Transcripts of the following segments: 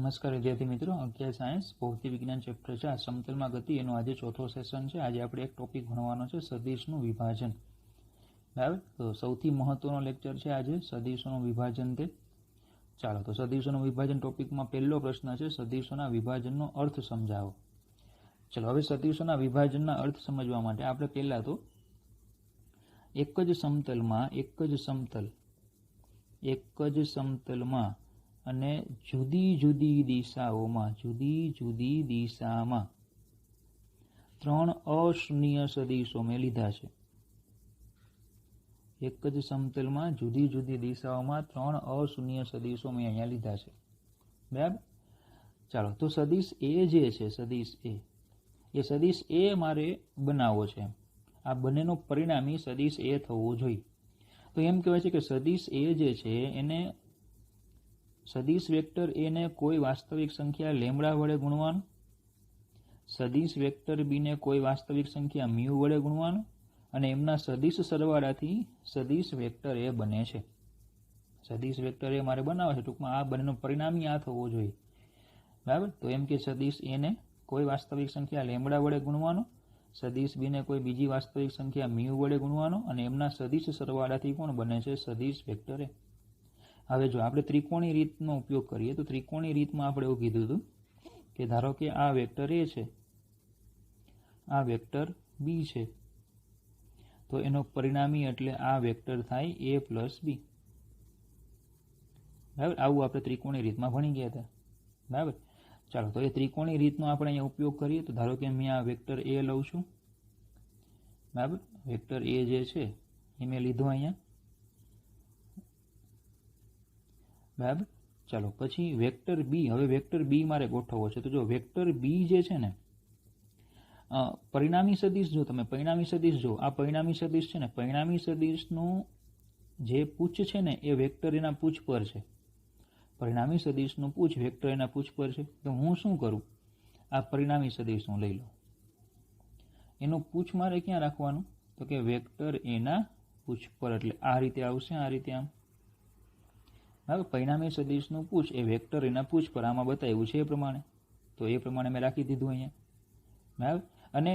નમસ્કાર વિદ્યાર્થી મિત્રો, અગિયાર સાયન્સ ભૌતિક વિજ્ઞાન ચેપ્ટર 4 સમતલમાં ગતિ એનો આજે ચોથો સેશન છે. આજે આપણે એક ટોપિક ભણવાનો છે, સદિશનું વિભાજન. બરાબર, તો સૌથી મહત્વનો લેક્ચર છે આજે સદિશોનું વિભાજન તે. ચાલો, તો સદિશોનું વિભાજન ટોપિકમાં પહેલો પ્રશ્ન છે, સદિશોના વિભાજનનો અર્થ સમજાવો. ચલો, હવે સદિશોના વિભાજનના અર્થ સમજવા માટે આપણે પહેલા તો એક જ સમતલમાં અને જુદી જુદી દિશામાં ત્રણ અશૂન્ય સદિશો મેં લીધા છે. એક જ સમતલમાં જુદી જુદી દિશાઓમાં ત્રણ અશૂન્ય સદિશો મેં અહીંયા લીધા છે. બરાબર, ચાલો, તો સદિશ એ જે છે, સદિશ એ મારે બનાવવો છે. આ બંનેનો પરિણામી સદિશ એ થવો જોઈએ. તો એમ કહેવાય છે કે સદિશ એ જે છે એને સદિશ વેક્ટર એ ને કોઈ વાસ્તવિક સંખ્યા લેમ્બડા વડે ગુણવાનું, સદિશ વેક્ટર બી ને કોઈ વાસ્તવિક સંખ્યા મ્યુ વડે ગુણવાનું અને એમના સદિશ સરવાળાથી સદિશ વેક્ટર એ બને છે. સદિશ વેક્ટર એ મારે બનાવે છે. ટૂંકમાં આ બંનેનો પરિણામી આ થવો જોઈએ. બરાબર, તો એમ કે સદિશ એ ને કોઈ વાસ્તવિક સંખ્યા લેમ્બડા વડે ગુણવાનો, સદિશ બી ને કોઈ બીજી વાસ્તવિક સંખ્યા મ્યુ વડે ગુણવાનો અને એમના સદિશ સરવાળાથી કોણ બને છે? સદિશ વેક્ટર એ. હવે જો આપણે ત્રિકોણી રીતનો ઉપયોગ કરીએ તો ત્રિકોણી રીતમાં આપણે એવું કીધું હતું કે ધારો કે આ વેક્ટર એ છે, આ વેક્ટર બી છે, તો એનો પરિણામી એટલે આ વેક્ટર થાય a પ્લસ બી. બરાબર, આવું આપણે ત્રિકોણી રીતમાં ભણી ગયા હતા. બરાબર, ચાલો, તો એ ત્રિકોણી રીતનો આપણે અહીંયા ઉપયોગ કરીએ તો ધારો કે મેં આ વેક્ટર એ લઉં છું. બરાબર, વેક્ટર એ જે છે એ મેં લીધો અહીંયા. બરાબર, ચાલો, પછી વેક્ટર બી. હવે વેક્ટર બી મારે ગોઠવવો છે. તો જો વેક્ટર બી જે છે ને, પરિણામી સદિશ જો તમે પરિણામી સદિશ જો આ પરિણામી સદિશ છે ને, પરિણામી સદિશનું જે પૂછ છે ને એ વેક્ટર એના પૂછ પર છે. પરિણામી સદિશનું પૂછ વેક્ટર એના પૂછ પર છે. તો હું શું કરું, આ પરિણામી સદિશનું લઈ લો, એનું પૂછ મારે ક્યાં રાખવાનું? તો કે વેક્ટર એના પૂછ પર. એટલે આ રીતે આવશે, આ રીતે આમ. બરાબર, પરિણામી સદિશનું પૂછ એ વેક્ટર એના પૂછ પર, આમાં બતાવ્યું છે એ પ્રમાણે. તો એ પ્રમાણે મેં રાખી દીધું અહીંયા. બરાબર, અને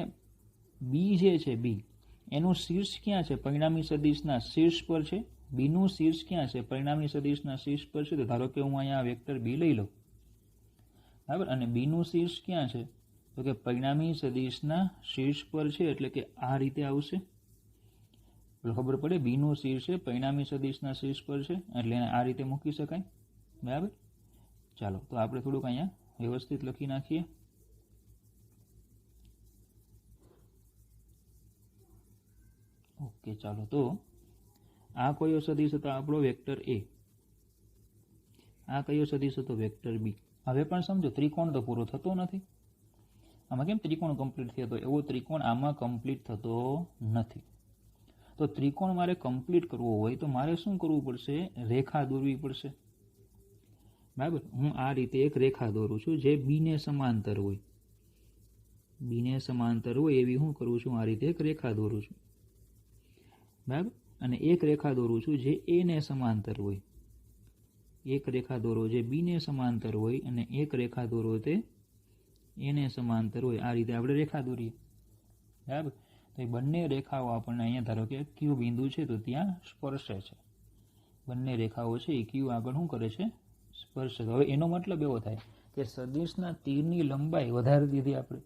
બી જે છે, બી એનું શીર્ષ ક્યાં છે? પરિણામી સદિશના શીર્ષ પર છે. બીનું શીર્ષ ક્યાં છે? પરિણામી સદિશના શીર્ષ પર છે. તો ધારો કે હું અહીંયા વેક્ટર બી લઈ લઉં. બરાબર, અને બીનું શીર્ષ ક્યાં છે? તો કે પરિણામી સદિશના શીર્ષ પર છે. એટલે કે આ રીતે આવશે. ખબર પડે, બીનું શીર્ષ છે પરિણામી સદિશના શીર્ષ પર છે, એટલે એને આ રીતે મૂકી શકાય. બરાબર, ચાલો, તો આપણે થોડુંક અહીંયા વ્યવસ્થિત લખી નાખીએ. ઓકે, ચાલો, તો આ કયો સદિશ હતો? આપણો વેક્ટર એ. આ કયો સદિશ હતો? વેક્ટર બી. હવે પણ સમજો, ત્રિકોણ તો પૂરો થતો નથી. આમાં કેમ ત્રિકોણ કમ્પ્લીટ થયો? તો એવો ત્રિકોણ આમાં કમ્પ્લીટ થતો નથી. તો ત્રિકોણ મારે કમ્પ્લીટ કરવો હોય તો મારે શું કરવું પડશે? રેખા દોરવી પડશે. બરાબર, હું આ રીતે એક રેખા દોરું છું જે બીને સમાંતર હોય. બીને સમાંતર હોય એવી હું કરું છું? આ રીતે એક રેખા દોરું છું. બરાબર, અને એક રેખા દોરું છું જે એ ને સમાંતર હોય. એક રેખા દોરો જે બીને સમાંતર હોય અને એક રેખા દોરો તે એને સમાંતર હોય. આ રીતે આપણે રેખા દોરીએ. બરાબર, તો એ બંને રેખાઓ આપણને અહીંયા ધારો કે ક્યુ બિંદુ છે તો ત્યાં સ્પર્શે છે. બંને રેખાઓ છે એ ક્યુ આગળ શું કરે છે? સ્પર્શે. હવે એનો મતલબ એવો થાય કે સદિશના તીરની લંબાઈ વધારી દીધી આપણે.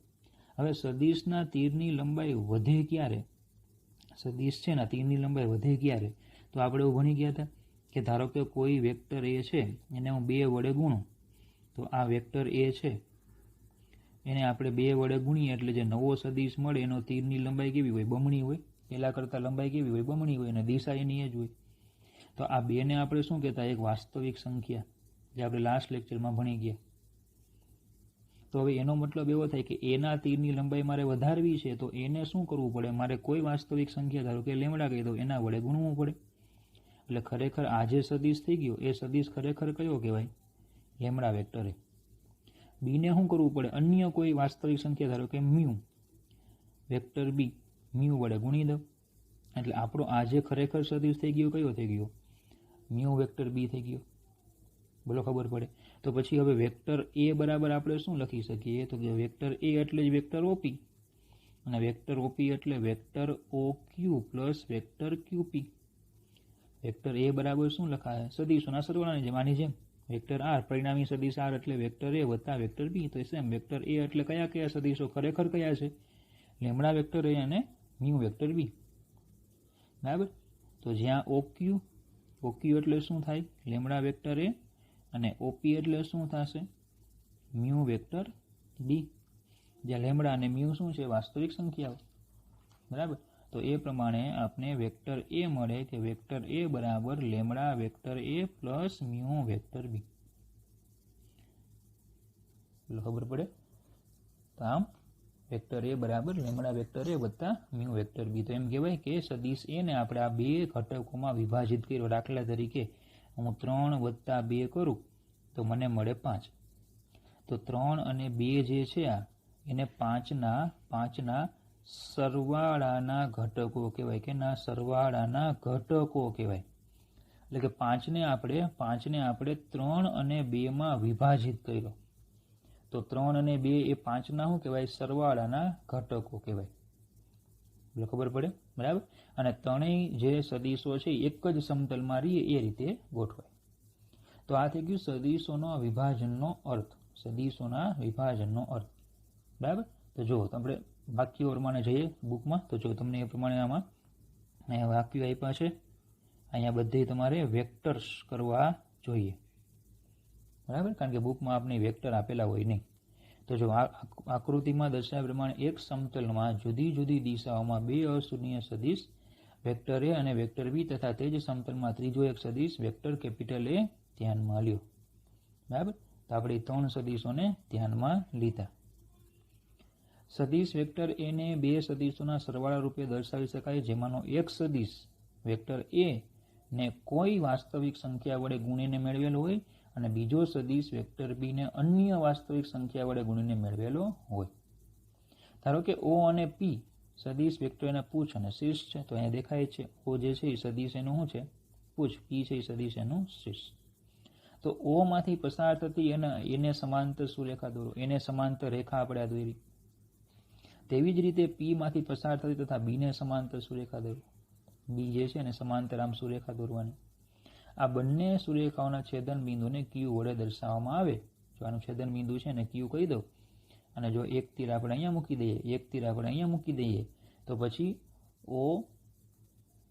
હવે સદિશના તીરની લંબાઈ વધે ક્યારે? સદિશ છે ને તીરની લંબાઈ વધે ક્યારે? તો આપણે એવું ભણી ગયા હતા કે ધારો કે કોઈ વેક્ટર એ છે એને હું 2 વડે ગુણું, તો આ વેક્ટર એ છે એને આપણે 2 વડે ગુણીએ એટલે જે નવો સદિશ મળે એનો તીરની લંબાઈ કેવી હોય? બમણી હોય. પહેલાં કરતાં લંબાઈ કેવી હોય? બમણી હોય. અને દિશા એની એ જ હોય. તો આ 2 ને આપણે શું કહેતા? એક વાસ્તવિક સંખ્યા, જે આપણે લાસ્ટ લેક્ચરમાં ભણી ગયા. તો હવે એનો મતલબ એવો થાય કે એના તીરની લંબાઈ મારે વધારવી છે તો એને શું કરવું પડે? મારે કોઈ વાસ્તવિક સંખ્યા ધારો કે લેમ્બડા કહી દો, એના વડે ગુણવું પડે. એટલે ખરેખર આ જે સદિશ થઈ ગયો એ સદિશ ખરેખર કયો કહેવાય? લેમ્બડા વેક્ટર એ. બીને શું કરવું પડે? અન્ય કોઈ વાસ્તવિક સંખ્યા ધારો કે મ્યુ, વેક્ટર બી મ્યુ વડે ગુણી દો. એટલે આપણો આ જે ખરેખર સદિશ થઈ ગયો કયો થઈ ગયો? મ્યુ વેક્ટર બી થઈ ગયો. બોલો ખબર પડે. તો પછી હવે વેક્ટર એ બરાબર આપણે શું લખી શકીએ? તો કે વેક્ટર એ એટલે જ વેક્ટર ઓપી, અને વેક્ટર ઓપી એટલે વેક્ટર ઓ ક્યુ પ્લસ વેક્ટર ક્યુપી. વેક્ટર એ બરાબર શું લખાય? સદીશોના સરવાળાની જેમ, આની જેમ. વેક્ટર આર પરિણામી સદીશ આર એટલે વેક્ટર એ વત્તા વેક્ટર બી. તો સેમ વેક્ટર એ એટલે કયા કયા સદીશો ખરેખર કયા છે? લેમડા વેક્ટર એ અને મ્યુ વેક્ટર બી. બરાબર. તો જ્યાં ઓક્યુ, ઓક્યુ એટલે શું થાય? લેમડા વેક્ટર એ, અને ઓપી એટલે શું થશે? મ્યુ વેક્ટર બી. જ્યાં લેમડા અને મ્યુ શું છે? વાસ્તવિક સંખ્યાઓ. બરાબર. તો એ પ્રમાણે આપણે વેક્ટર એ મળે કે વેક્ટર એ બરાબર લેમડા વેક્ટર એ પ્લસ મ્યુ વેક્ટર બી. ખબર પડે? તો આમ વેક્ટર એ બરાબર લેમડા વેક્ટર એ વત્તા મ્યુ વેક્ટર બી. તો એમ કહેવાય કે સદીશ એ ને આપણે આ બે ઘટકોમાં વિભાજિત કર્યો. દાખલા તરીકે હું 3 + 2 કરું તો મને મળે 5. તો 3 અને 2 જે છે આ એને 5ના સરવાળાના ઘટકો કહેવાય, કે ના સરવાળાના ઘટકો કહેવાય. એટલે કે 5ને આપણે 3 અને 2 માં વિભાજિત કર્યો. તો 3 અને 2 એ 5ના શું કહેવાય? સરવાળાના ઘટકો કહેવાય. એટલે ખબર પડે? બરાબર. અને ત્રણેય જે સદીશો છે એક જ સમતલમાં રહીએ એ રીતે ગોઠવાય. તો આ થઈ ગયું સદીશોના વિભાજનનો અર્થ. સદીશોના વિભાજનનો અર્થ. બરાબર. તો જો આપણે વાક્યો પ્રમાણે જઈએ બુકમાં, તો જો તમને એ પ્રમાણે આમાં અહીંયા વાક્યો આપ્યા છે. અહીંયા બધે તમારે વેક્ટર્સ કરવા જોઈએ. બરાબર. કારણ કે બુકમાં આપણે વેક્ટર આપેલા હોય નહીં. તો જો આકૃતિમાં દર્શાવ્યા પ્રમાણે એક સમતલમાં જુદી જુદી દિશાઓમાં બે અશૂન્ય સદીશ વેક્ટર એ અને વેક્ટર બી તથા તે જ સમતલમાં ત્રીજો એક સદીશ વેક્ટર કેપિટલ એ ધ્યાનમાં લ્યો. બરાબર. તો આપણે 3 સદીશોને ધ્યાનમાં લીધા. સદીશ વેક્ટર એને બે સદીશોના સરવાળા રૂપે દર્શાવી શકાય, જેમાંનો એક સદીશ વેક્ટર એ ને કોઈ વાસ્તવિક સંખ્યા વડે ગુણીને મેળવેલો હોય અને બીજો સદીશ વેક્ટર બી ને અન્ય વાસ્તવિક સંખ્યા વડે ગુણીને મેળવેલો હોય. ધારો કે ઓ અને પી સદીશ વેક્ટર એના પૂછ અને શીર્ષ છે. તો અહીંયા દેખાય છે ઓ જે છે એ સદીશ એનું શું છે? પૂછ. પી છે એ સદીશ એનું શીર્ષ. તો ઓ માંથી પસાર થતી એને સમાંતર સુરેખા દોરો. એને સમાંતર રેખા આપણે દોરી. તેવી જ રીતે પી માંથી પસાર થતી તથા બી ને સમાંતર સુરેખા દોરો. બી જે છે એને સમાંતર આમ સુરેખા દોરવાની. આ બંને સુરેખાઓના છેદન બિંદુને ક્યુ વડે દર્શાવવામાં આવે. જો આનું છેદન બિંદુ છે ને ક્યુ કહી દઉં, અને જો એક તીર આપણે અહીંયા મૂકી દઈએ, એક તીર આપણે અહીંયા મૂકી દઈએ, તો પછી ઓ,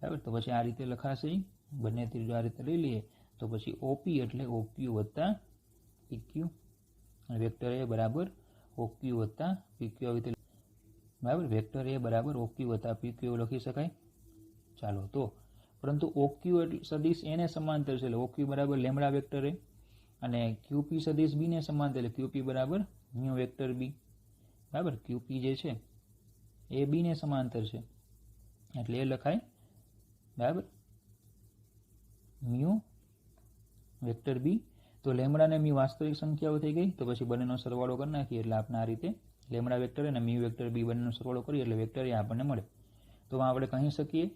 બરાબર, તો પછી આ રીતે લખાશે. બંને તીર જો આ રીતે લઈ લઈએ તો પછી ઓપી એટલે ઓક્યુ વત્તા પીક્યુ, અને વેક્ટર એ બરાબર ઓક્યુ વત્તા પીક્યુ આવી રીતે. બરાબર. વેક્ટર એ બરાબર ઓક્યુ વત્તા પીક્યુ લખી શકાય. ચાલો તો પરંતુ ઓક્યુ એટલે સદીશ એને સમાંતર છે એટલે ઓક્યુ બરાબર લેમડા વેક્ટર એ, અને ક્યુપી સદીશ બી ને સમાંતર એટલે ક્યુપી બરાબર મ્યુ વેક્ટર બી. બરાબર. ક્યુપી જે છે એ બી ને સમાંતર છે એટલે એ લખાય બરાબર મ્યુ વેક્ટર બી. તો લેમડા ને મ્યુ વાસ્તવિક સંખ્યાઓ થઈ ગઈ. તો પછી બંનેનો સરવાળો કરી નાખીએ એટલે આપણે આ રીતે લેમડા વેક્ટર અને મ્યુ વેક્ટર બી બંનેનો સરવાળો કરીએ એટલે વેક્ટર એ આપણને મળે. તો આપણે કહી શકીએ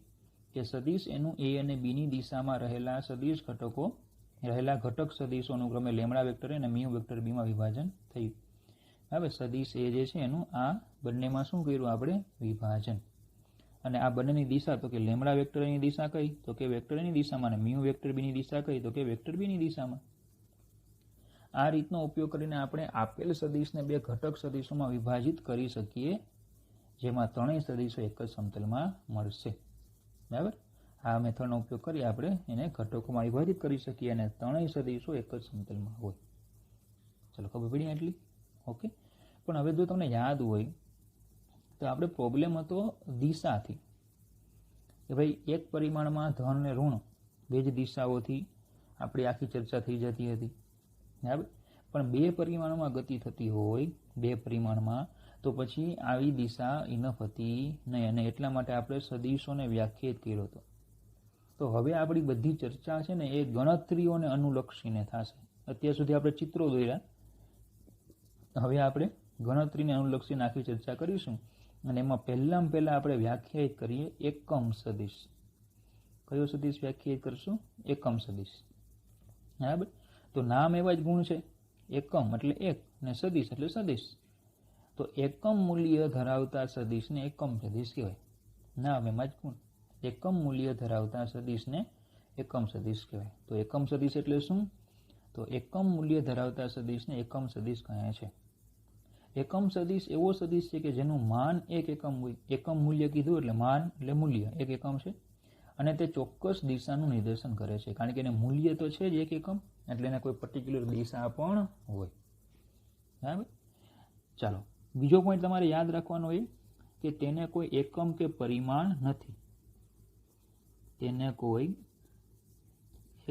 કે સદીશ એનું એ અને બીની દિશામાં રહેલા ઘટક સદીશો અનુક્રમે લેમડા વેક્ટર અને મ્યુ વેક્ટર બીમાં વિભાજન થયું. હવે સદીશ એ જે છે એનું આ બંનેમાં શું કર્યું આપણે? વિભાજન. અને આ બંનેની દિશા તો કે લેમડા વેક્ટરની દિશા કઈ? તો કે વેક્ટરની દિશામાં, અને મ્યુ વેક્ટર બીની દિશા કઈ? તો કે વેક્ટર બીની દિશામાં. આ રીતનો ઉપયોગ કરીને આપણે આપેલ સદીશને બે ઘટક સદીશોમાં વિભાજિત કરી શકીએ, જેમાં ત્રણેય સદીશો એક જ સમતલમાં મળશે. બરાબર. આ મેથડનો ઉપયોગ કરી આપણે એને ઘટકોમાં વિભાજિત કરી શકીએ અને ત્રણેય સદીશો એક જ સમતલમાં હોય. ચલો, ખબર પડી એટલી? ઓકે. પણ હવે જો તમને યાદ હોય તો આપણે પ્રોબ્લેમ હતો દિશાથી, કે ભાઈ એક પરિમાણમાં ધન અને ઋણ બે જ દિશાઓથી આપણી આખી ચર્ચા થઈ જતી હતી. બરાબર. પણ બે પરિમાણોમાં ગતિ થતી હોય, બે પરિમાણમાં, તો પછી આવી દિશા ઇનફ હતી નહીં, અને એટલા માટે આપણે સદીશોને વ્યાખ્યાયિત કર્યો હતો. તો હવે આપણી બધી ચર્ચા છે ને એ ગણતરીઓને અનુલક્ષીને થશે. અત્યાર સુધી આપણે ચિત્રો દોર્યા, હવે આપણે ગણતરીને અનુલક્ષીને આખી ચર્ચા કરીશું. અને એમાં પહેલાં આપણે વ્યાખ્યાયિત કરીએ એકમ સદીશ. કયો સદીશ વ્યાખ્યાયિત કરશું? એકમ સદીશ. બરાબર. તો નામ એવા જ ગુણ છે, એકમ એટલે એક ને સદિશ એટલે સદિશ. તો એકમ મૂલ્ય ધરાવતા સદિશને એકમ સદિશ કહેવાય. નામ એમાં જ ગુણ. એકમ મૂલ્ય ધરાવતા સદિશને એકમ સદિશ કહેવાય. તો એકમ સદિશ એટલે શું? તો એકમ મૂલ્ય ધરાવતા સદિશને એકમ સદિશ કહે છે. એકમ સદિશ એવો સદિશ છે કે જેનું માન એક એકમ હોય. એકમ મૂલ્ય કીધું એટલે માન એટલે મૂલ્ય એક એકમ છે, અને તે ચોક્કસ દિશાનું નિર્દેશન કરે છે. કારણ કે એને મૂલ્ય તો છે જ એક એકમ, એટલે એને કોઈ પર્ટિક્યુલર દિશા પણ હોય. બરાબર. ચાલો, બીજો પોઈન્ટ તમારે યાદ રાખવાનો એ કે તેને કોઈ એકમ કે પરિમાણ નથી. તેને કોઈ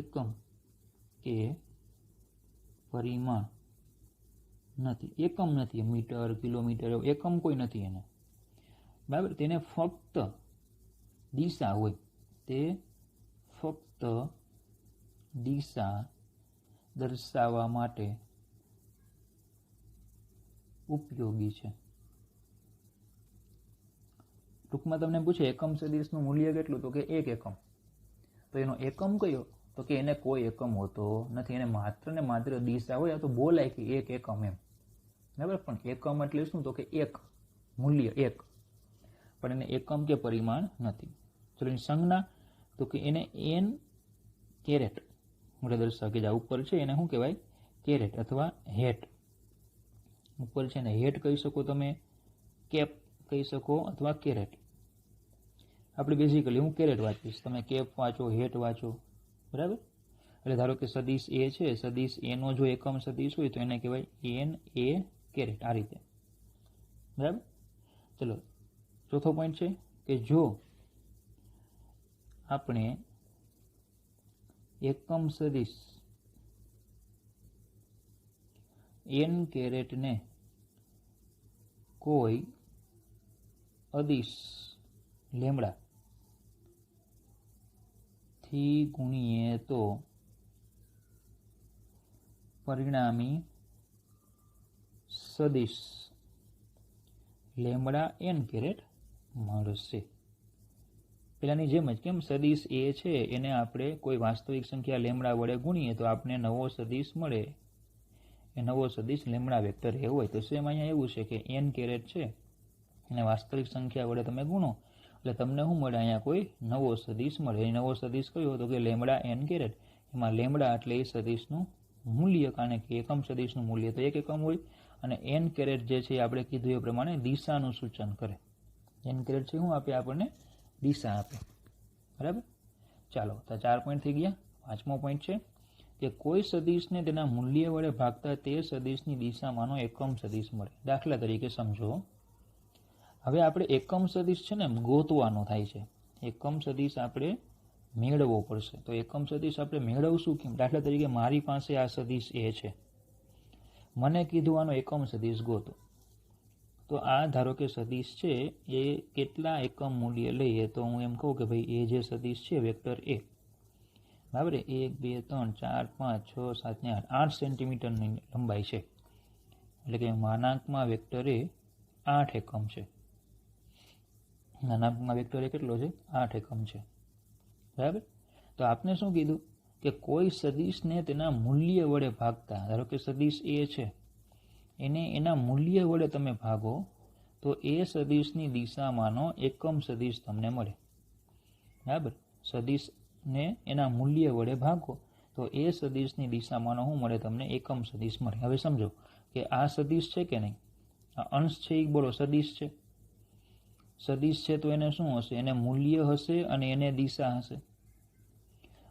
એકમ કે પરિમાણ નથી. એકમ નથી, મીટર કિલોમીટર એકમ કોઈ નથી એને. બરાબર. તેને ફક્ત દિશા હોય. તે ફક્ત દિશા દર્શાવવા માટે ઉપયોગી છે. ટૂંકમાં તમને પૂછે એકમ સદિશનું મૂલ્ય કેટલું, તો કે એક એકમ. તો એનો એકમ કયો, તો કે એને કોઈ એકમ હોતો નથી. એને માત્ર ને માત્ર દિશા હોય. આ તો બોલાય કે એક એકમ એમ. બરાબર. પણ એકમ એટલે શું, તો કે એક મૂલ્ય એક, પણ એને એકમ કે પરિમાણ નથી. ચલો એની સંજ્ઞા, તો કે એને એન કેરેટ મોટે દર્શાવ કે જ્યાં ઉપર છે એને શું કહેવાય, કેરેટ અથવા હેટ. ઉપર છે ને હેટ કહી શકો તમે, કેપ કહી શકો અથવા કેરેટ. આપણે બેઝિકલી હું કેરેટ વાંચીશ, તમે કેપ વાંચો, હેટ વાંચો. બરાબર. એટલે ધારો કે સદિશ એ છે, સદિશ એનો જો એકમ સદિશ હોય તો એને કહેવાય એન એ કેરેટ. આ રીતે. બરાબર. ચલો, ચોથો પોઈન્ટ છે કે જો આપણે એકમ સદિશ એન કેરેટને કોઈ અદિશ લેમડા થી ગુણીએ તો પરિણામી સદિશ લેમડા એન કેરેટ મળશે. પેલાની જેમ જ કેમ સદિશ એ છે એને આપણે કોઈ વાસ્તવિક સંખ્યા લેમડા વડે ગુણીએ તો આપણે નવો સદિશ મળે. એ નવો સદિશ લેમડા વેક્ટર એ હોય. તો સેમ અહીંયા એવું છે કે એન કેરેટ છે એને વાસ્તવિક સંખ્યા વડે તમે ગુણો એટલે તમને શું મળે, અહીંયા કોઈ નવો સદિશ મળે. એ નવો સદિશ કયો, તો કે લેમડા એન કેરેટ. એમાં લેમડા એટલે એ સદિશનું મૂલ્ય, કારણ કે એકમ સદિશનું મૂલ્ય તો એક એકમ હોય, અને એન કેરેટ જે છે આપણે કીધું એ પ્રમાણે દિશાનું સૂચન કરે. એન કેરેટ છે શું આપે, આપણને દિશા આપે. બરાબર. ચાલો, તો 4 પોઈન્ટ થઈ ગયા. 5મો પોઈન્ટ છે કે કોઈ સદિશને તેના મૂલ્ય વડે ભાગતા તે સદિશની દિશામાંનો એકમ સદિશ મળે. દાખલા તરીકે સમજો, હવે આપણે એકમ સદિશ છે ને ગોતવાનો થાય છે. એકમ સદિશ આપણે મેળવવો પડશે. તો એકમ સદિશ આપણે મેળવશું કેમ? દાખલા તરીકે મારી પાસે આ સદિશ એ છે, મને કીધું આનો એકમ સદિશ ગોતો. તો આ ધારો કે સદિશ છે એ કેટલા એકમ મૂલ્ય લઈએ, તો હું એમ કહું કે ભાઈ એ જે સદિશ છે વેક્ટર એ, બરાબર, 1 2 3 4 5 6 7 ને 8 સેન્ટીમીટરની લંબાઈ છે. એટલે કે માનાંકમાં વેક્ટર એ 8 એકમ છે. નાનાંકમાં વેક્ટર એ કેટલો છે, 8 એકમ છે. બરાબર. તો આપને શું કીધું કે કોઈ સદિશને તેના મૂલ્ય વડે ભાગતા, ધારો કે સદિશ એ છે એને એના મૂલ્ય વડે તમે ભાગો તો એ સદિશની દિશામાંનો એકમ સદિશ તમને મળે. બરાબર. સદિશને એના મૂલ્ય વડે ભાગો તો એ સદિશની દિશામાંનો શું મળે તમને, એકમ સદિશ મળે. હવે સમજો કે આ સદિશ છે કે નહીં, આ અંશ છે એ બોલો સદિશ છે. સદિશ છે તો એને શું હશે, એને મૂલ્ય હશે અને એને દિશા હશે.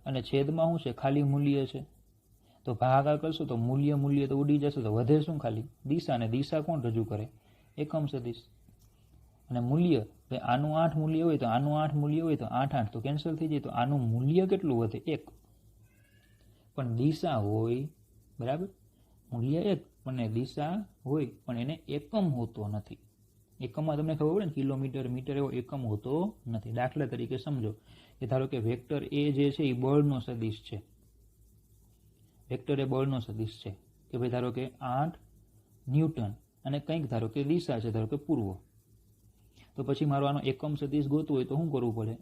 અને છેદમાં શું છે, ખાલી મૂલ્ય છે. તો ભાગાકાર કરશો તો મૂલ્ય તો ઉડી જશે, તો વધે શું, ખાલી દિશા. અને દિશા કોણ રજૂ કરે, એકમ સદિશ. અને મૂલ્ય, આનું 8 મૂલ્ય હોય તો આનું 8 મૂલ્ય હોય તો 8 8 તો કેન્સલ થઈ જાય. તો આનું મૂલ્ય કેટલું વધે, 1. પણ દિશા હોય, બરાબર, મૂલ્ય 1 પણ દિશા હોય પણ એને એકમ હોતો નથી. એકમમાં તમને ખબર પડે ને, કિલોમીટર મીટર એવો એકમ હોતો નથી. દાખલા તરીકે સમજો કે ધારો કે વેક્ટર એ જે છે એ બળનો સદિશ છે. વેક્ટર એ બળનો સદિશ છે કે ભાઈ ધારો કે 8 ન્યૂટન અને કંઈક ધારો કે દિશા છે, ધારો કે પૂર્વ. તો પછી મારો આનો એકમ સદિશ ગોતવું હોય તો શું કરવું પડે,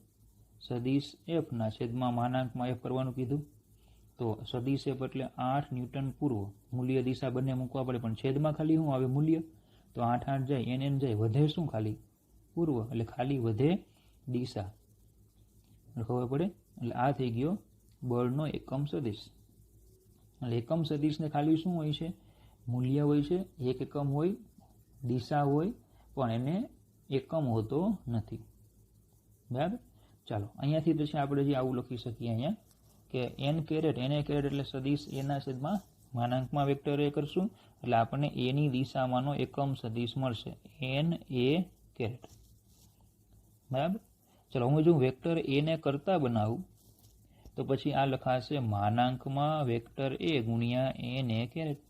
સદિશ f ના છેદમાં માનાંકમાં f કરવાનું કીધું. તો તો સદિશ એફ એટલે 8 ન્યૂટન પૂર્વ, મૂલ્ય દિશા બંને મૂકવા પડે, પણ છેદમાં ખાલી શું આવે? મૂલ્ય. તો 8 8 જાય, n જાય, વધે શું? ખાલી પૂર્વ, એટલે ખાલી વધે દિશા. ખબર પડે? એટલે આ થઈ ગયો બળનો એકમ સદિશ. એટલે એકમ સદિશને ખાલી શું હોય છે? મૂલ્ય હોય છે, એક એકમ હોય, દિશા હોય, પણ એને એકમ હોતો નથી. બરાબર. ચાલો અહીંયાથી પછી આપણે જે આવું લખી શકીએ અહીંયા કે n caret, n a caret એટલે સદિશ એના છેદમાં માનાંકમાં વેક્ટર એ કરશું એટલે આપણને એની દિશામાંનો એકમ સદિશ મળશે, n a કેરેટ. બરાબર. ચલો હું જો વેક્ટર એ ને કરતા બનાવું તો પછી આ લખાશે માનાંકમાં વેક્ટર એ ગુણ્યા n a કેરેટ.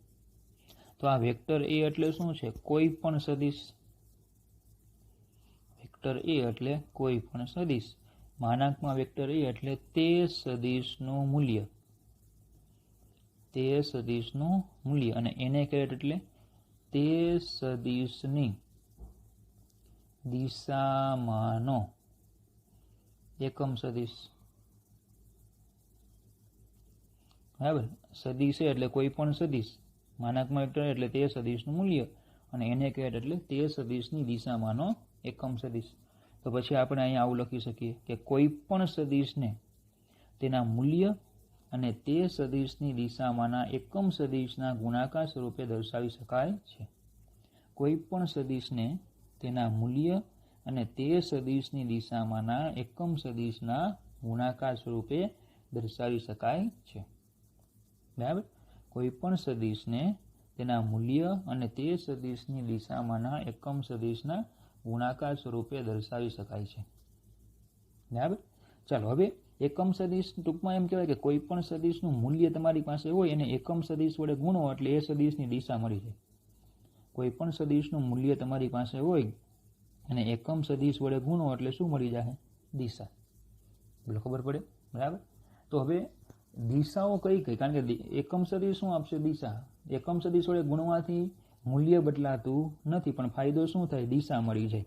તો આ વેક્ટર એ એટલે શું છે? કોઈ પણ સદિશ. વેક્ટર એ એટલે કોઈ પણ સદિશ. માનાંકમાં વેક્ટર એ એટલે તે સદિશનું મૂલ્ય, તે સદિશનું મૂલ્ય, અને n a કેરેટ એટલે તે સદિશની દિશામાંનો એકમ સદિશ. બરાબર. સદિશ એટલે કોઈ પણ સદિશ, માનાંકમાં વેક્ટર એટલે તે સદિશનું મૂલ્ય, અને n a કેરેટ એટલે તે સદિશની દિશામાંનો એકમ સદિશ. તો પછી આપણે અહીંયા આવું લખી શકીએ કે કોઈ પણ સદિશને તેના મૂલ્ય અને તે સદિશની દિશામાંના એકમ સદિશના ગુણાકાર સ્વરૂપે દર્શાવી શકાય છે. કોઈ પણ સદિશને તેના મૂલ્ય અને તે સદિશની દિશામાંના એકમ સદિશના ગુણાકાર સ્વરૂપે દર્શાવી શકાય છે. બરાબર. કોઈ પણ સદિશને તેના મૂલ્ય અને તે સદિશની દિશામાંના એકમ સદિશના ગુણાકાર સ્વરૂપે દર્શાવી શકાય છે. બરાબર. ચાલો હવે એકમ સદિશ ટૂંકમાં એમ કહેવાય કે કોઈ પણ સદિશનું મૂલ્ય તમારી પાસે હોય એને એકમ સદિશ વડે ગુણો એટલે એ સદિશની દિશા મળી જાય. કોઈ પણ સદિશનું મૂલ્ય તમારી પાસે હોય અને એકમ સદિશ વડે ગુણો એટલે શું મળી જાય? દિશા. બોલો ખબર પડે? બરાબર. તો હવે દિશાઓ કઈ કઈ? કારણ કે એકમ સદિશ શું આપશે? દિશા. એકમ સદિશ વડે ગુણવાથી મૂલ્ય બદલાતું નથી, પણ ફાયદો શું થાય? દિશા મળી જાય.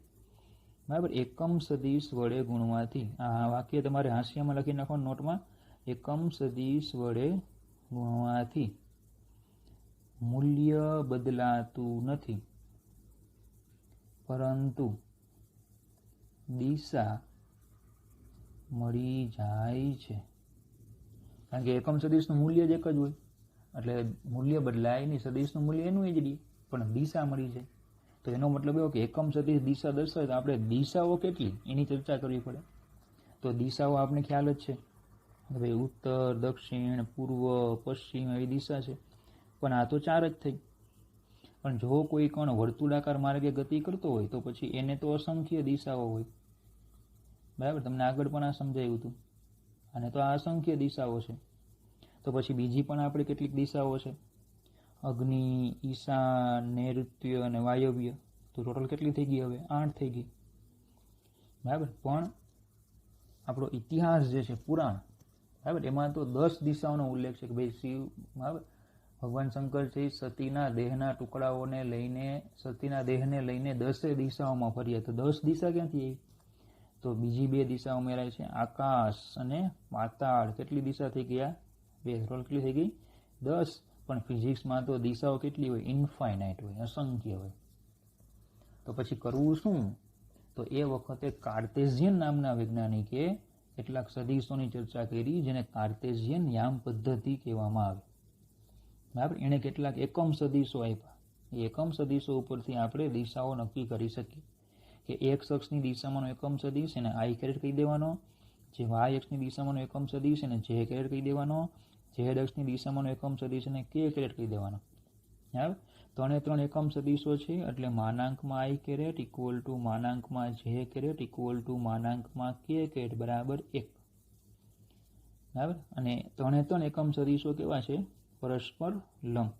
બરાબર. એકમ સદિશ વડે ગુણવાથી, આ વાક્ય તમારે હાંસિયામાં લખી નાખો નોટમાં. એકમ સદિશ વડે ગુણવાથી મૂલ્ય બદલાતું નથી, પરંતુ દિશા મળી જાય છે. કારણ કે એકમ સદિશનું મૂલ્ય જ એક જ હોય એટલે મૂલ્ય બદલાય નહીં, સદિશનું મૂલ્ય એનું જ રહે, પણ દિશા મળી જાય. તો એનો મતલબ એવો કે એકમ સદિશ દિશા દર્શાવે તો આપણે દિશાઓ કેટલી એની ચર્ચા કરવી પડે. તો દિશાઓ આપણે ખ્યાલ જ છે, ભાઈ ઉત્તર, દક્ષિણ, પૂર્વ, પશ્ચિમ એવી દિશા છે, પણ આ તો 4 જ થઈ. પણ જો કોઈ કણ વર્તુળાકાર માર્ગે ગતિ કરતો હોય તો પછી એને તો અસંખ્ય દિશાઓ હોય. બરાબર. તમને આગળ પણ આ સમજાયું હતું. અને તો આ અસંખ્ય દિશાઓ છે. તો પછી બીજી પણ આપણે કેટલીક દિશાઓ છે, અગ્નિ, ઈશાન, નૈઋત્ય અને વાયવ્ય. તો ટોટલ કેટલી થઈ ગઈ? હવે 8 થઈ ગઈ. બરાબર. પણ આપણો ઇતિહાસ જે છે, પુરાણ, બરાબર, એમાં તો 10 દિશાઓનો ઉલ્લેખ છે કે ભાઈ શિવ, બરાબર, ભગવાન શંકર છે સતીના દેહના ટુકડાઓને લઈને, સતીના દેહને લઈને 10 દિશાઓમાં ફર્યા. તો 10 દિશા ક્યાંથી આવી? તો બીજી 2 દિશા ઉમેરાય છે, આકાશ અને પાતાળ. કેટલી દિશા થઈ ગયા? 2. ટોટલ કેટલી થઈ ગઈ? 10. પણ ફિઝિક્સમાં તો દિશાઓ કેટલી હોય? ઇન્ફાઇનાઇટ હોય, અસંખ્ય હોય. તો પછી કરવું શું? તો એ વખતે કાર્ટેશિયન નામના વૈજ્ઞાનિકે કેટલાક સદિશોની ચર્ચા કરી જેને કાર્ટેશિયન યામ પદ્ધતિ કહેવામાં આવે. બરાબર. એણે કેટલાક એકમ સદિશો આપ્યા. એ એકમ સદિશો ઉપરથી આપણે દિશાઓ નક્કી કરી શકીએ કે એક્સ અક્ષની દિશામાંનો એકમ સદિશ એને આઈ કેરેટ કહી દેવાનો, જે વાય અક્ષની દિશામાંનો એકમ સદિશ એને જે કેરેટ કહી દેવાનો, ઝેડ અક્ષની દિશામાંનો એકમ સદિશ એને કે કેરેટ કહી દેવાનો. બરાબર. 3 એકમ સદિશો છે એટલે માનાંકમાં આઈ કેરેટ ઇક્વલ ટુ માનાંકમાં જે કેરેટ ઇક્વલ ટુ માનાંકમાં કે કેરેટ બરાબર 1. બરાબર. અને 3 એકમ સદિશો કેવા છે? પરસ્પર લંબ.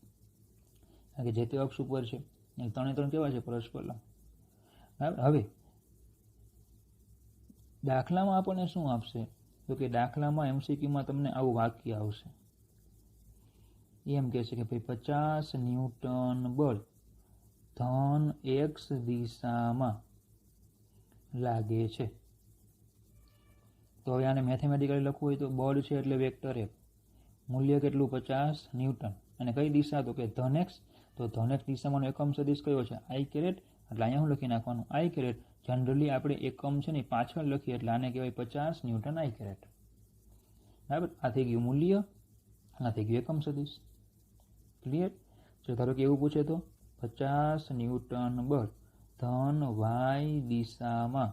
કારણ કે જે તે અક્ષ ઉપર છે. 3 કેવા છે? પરસ્પર લંબ. બરાબર. હવે દાખલામાં આપણને શું આપશે? તો કે દાખલામાં MCQમાં તમને આવું વાક્ય આવશે, એમ કહે છે કે ભાઈ 50 ન્યૂટન બળ ધન x દિશામાં લાગે છે. તો હવે આને મેથેમેટિકલી લખવું હોય તો બળ છે એટલે વેક્ટર F, મૂલ્ય કેટલું 50 ન્યૂટન અને કઈ દિશા તો કે ધન x તો ધન x દિશામાંનો એકમ સદિશ કયો છે i કેરેટ એટલે અહીંયા હું લખી નાખવાનું i કેરેટ જનરલી આપણે એકમ છે ને પાછળ લખીએ એટલે આને કહેવાય 50 ન્યૂટન i કેરેટ બરાબર આ થઈ ગયું મૂલ્ય આ થઈ ગયું એકમ સદિશ ક્લિયર જો ધારો કે એવું પૂછે તો 50 ન્યૂટન બળ ધન y દિશામાં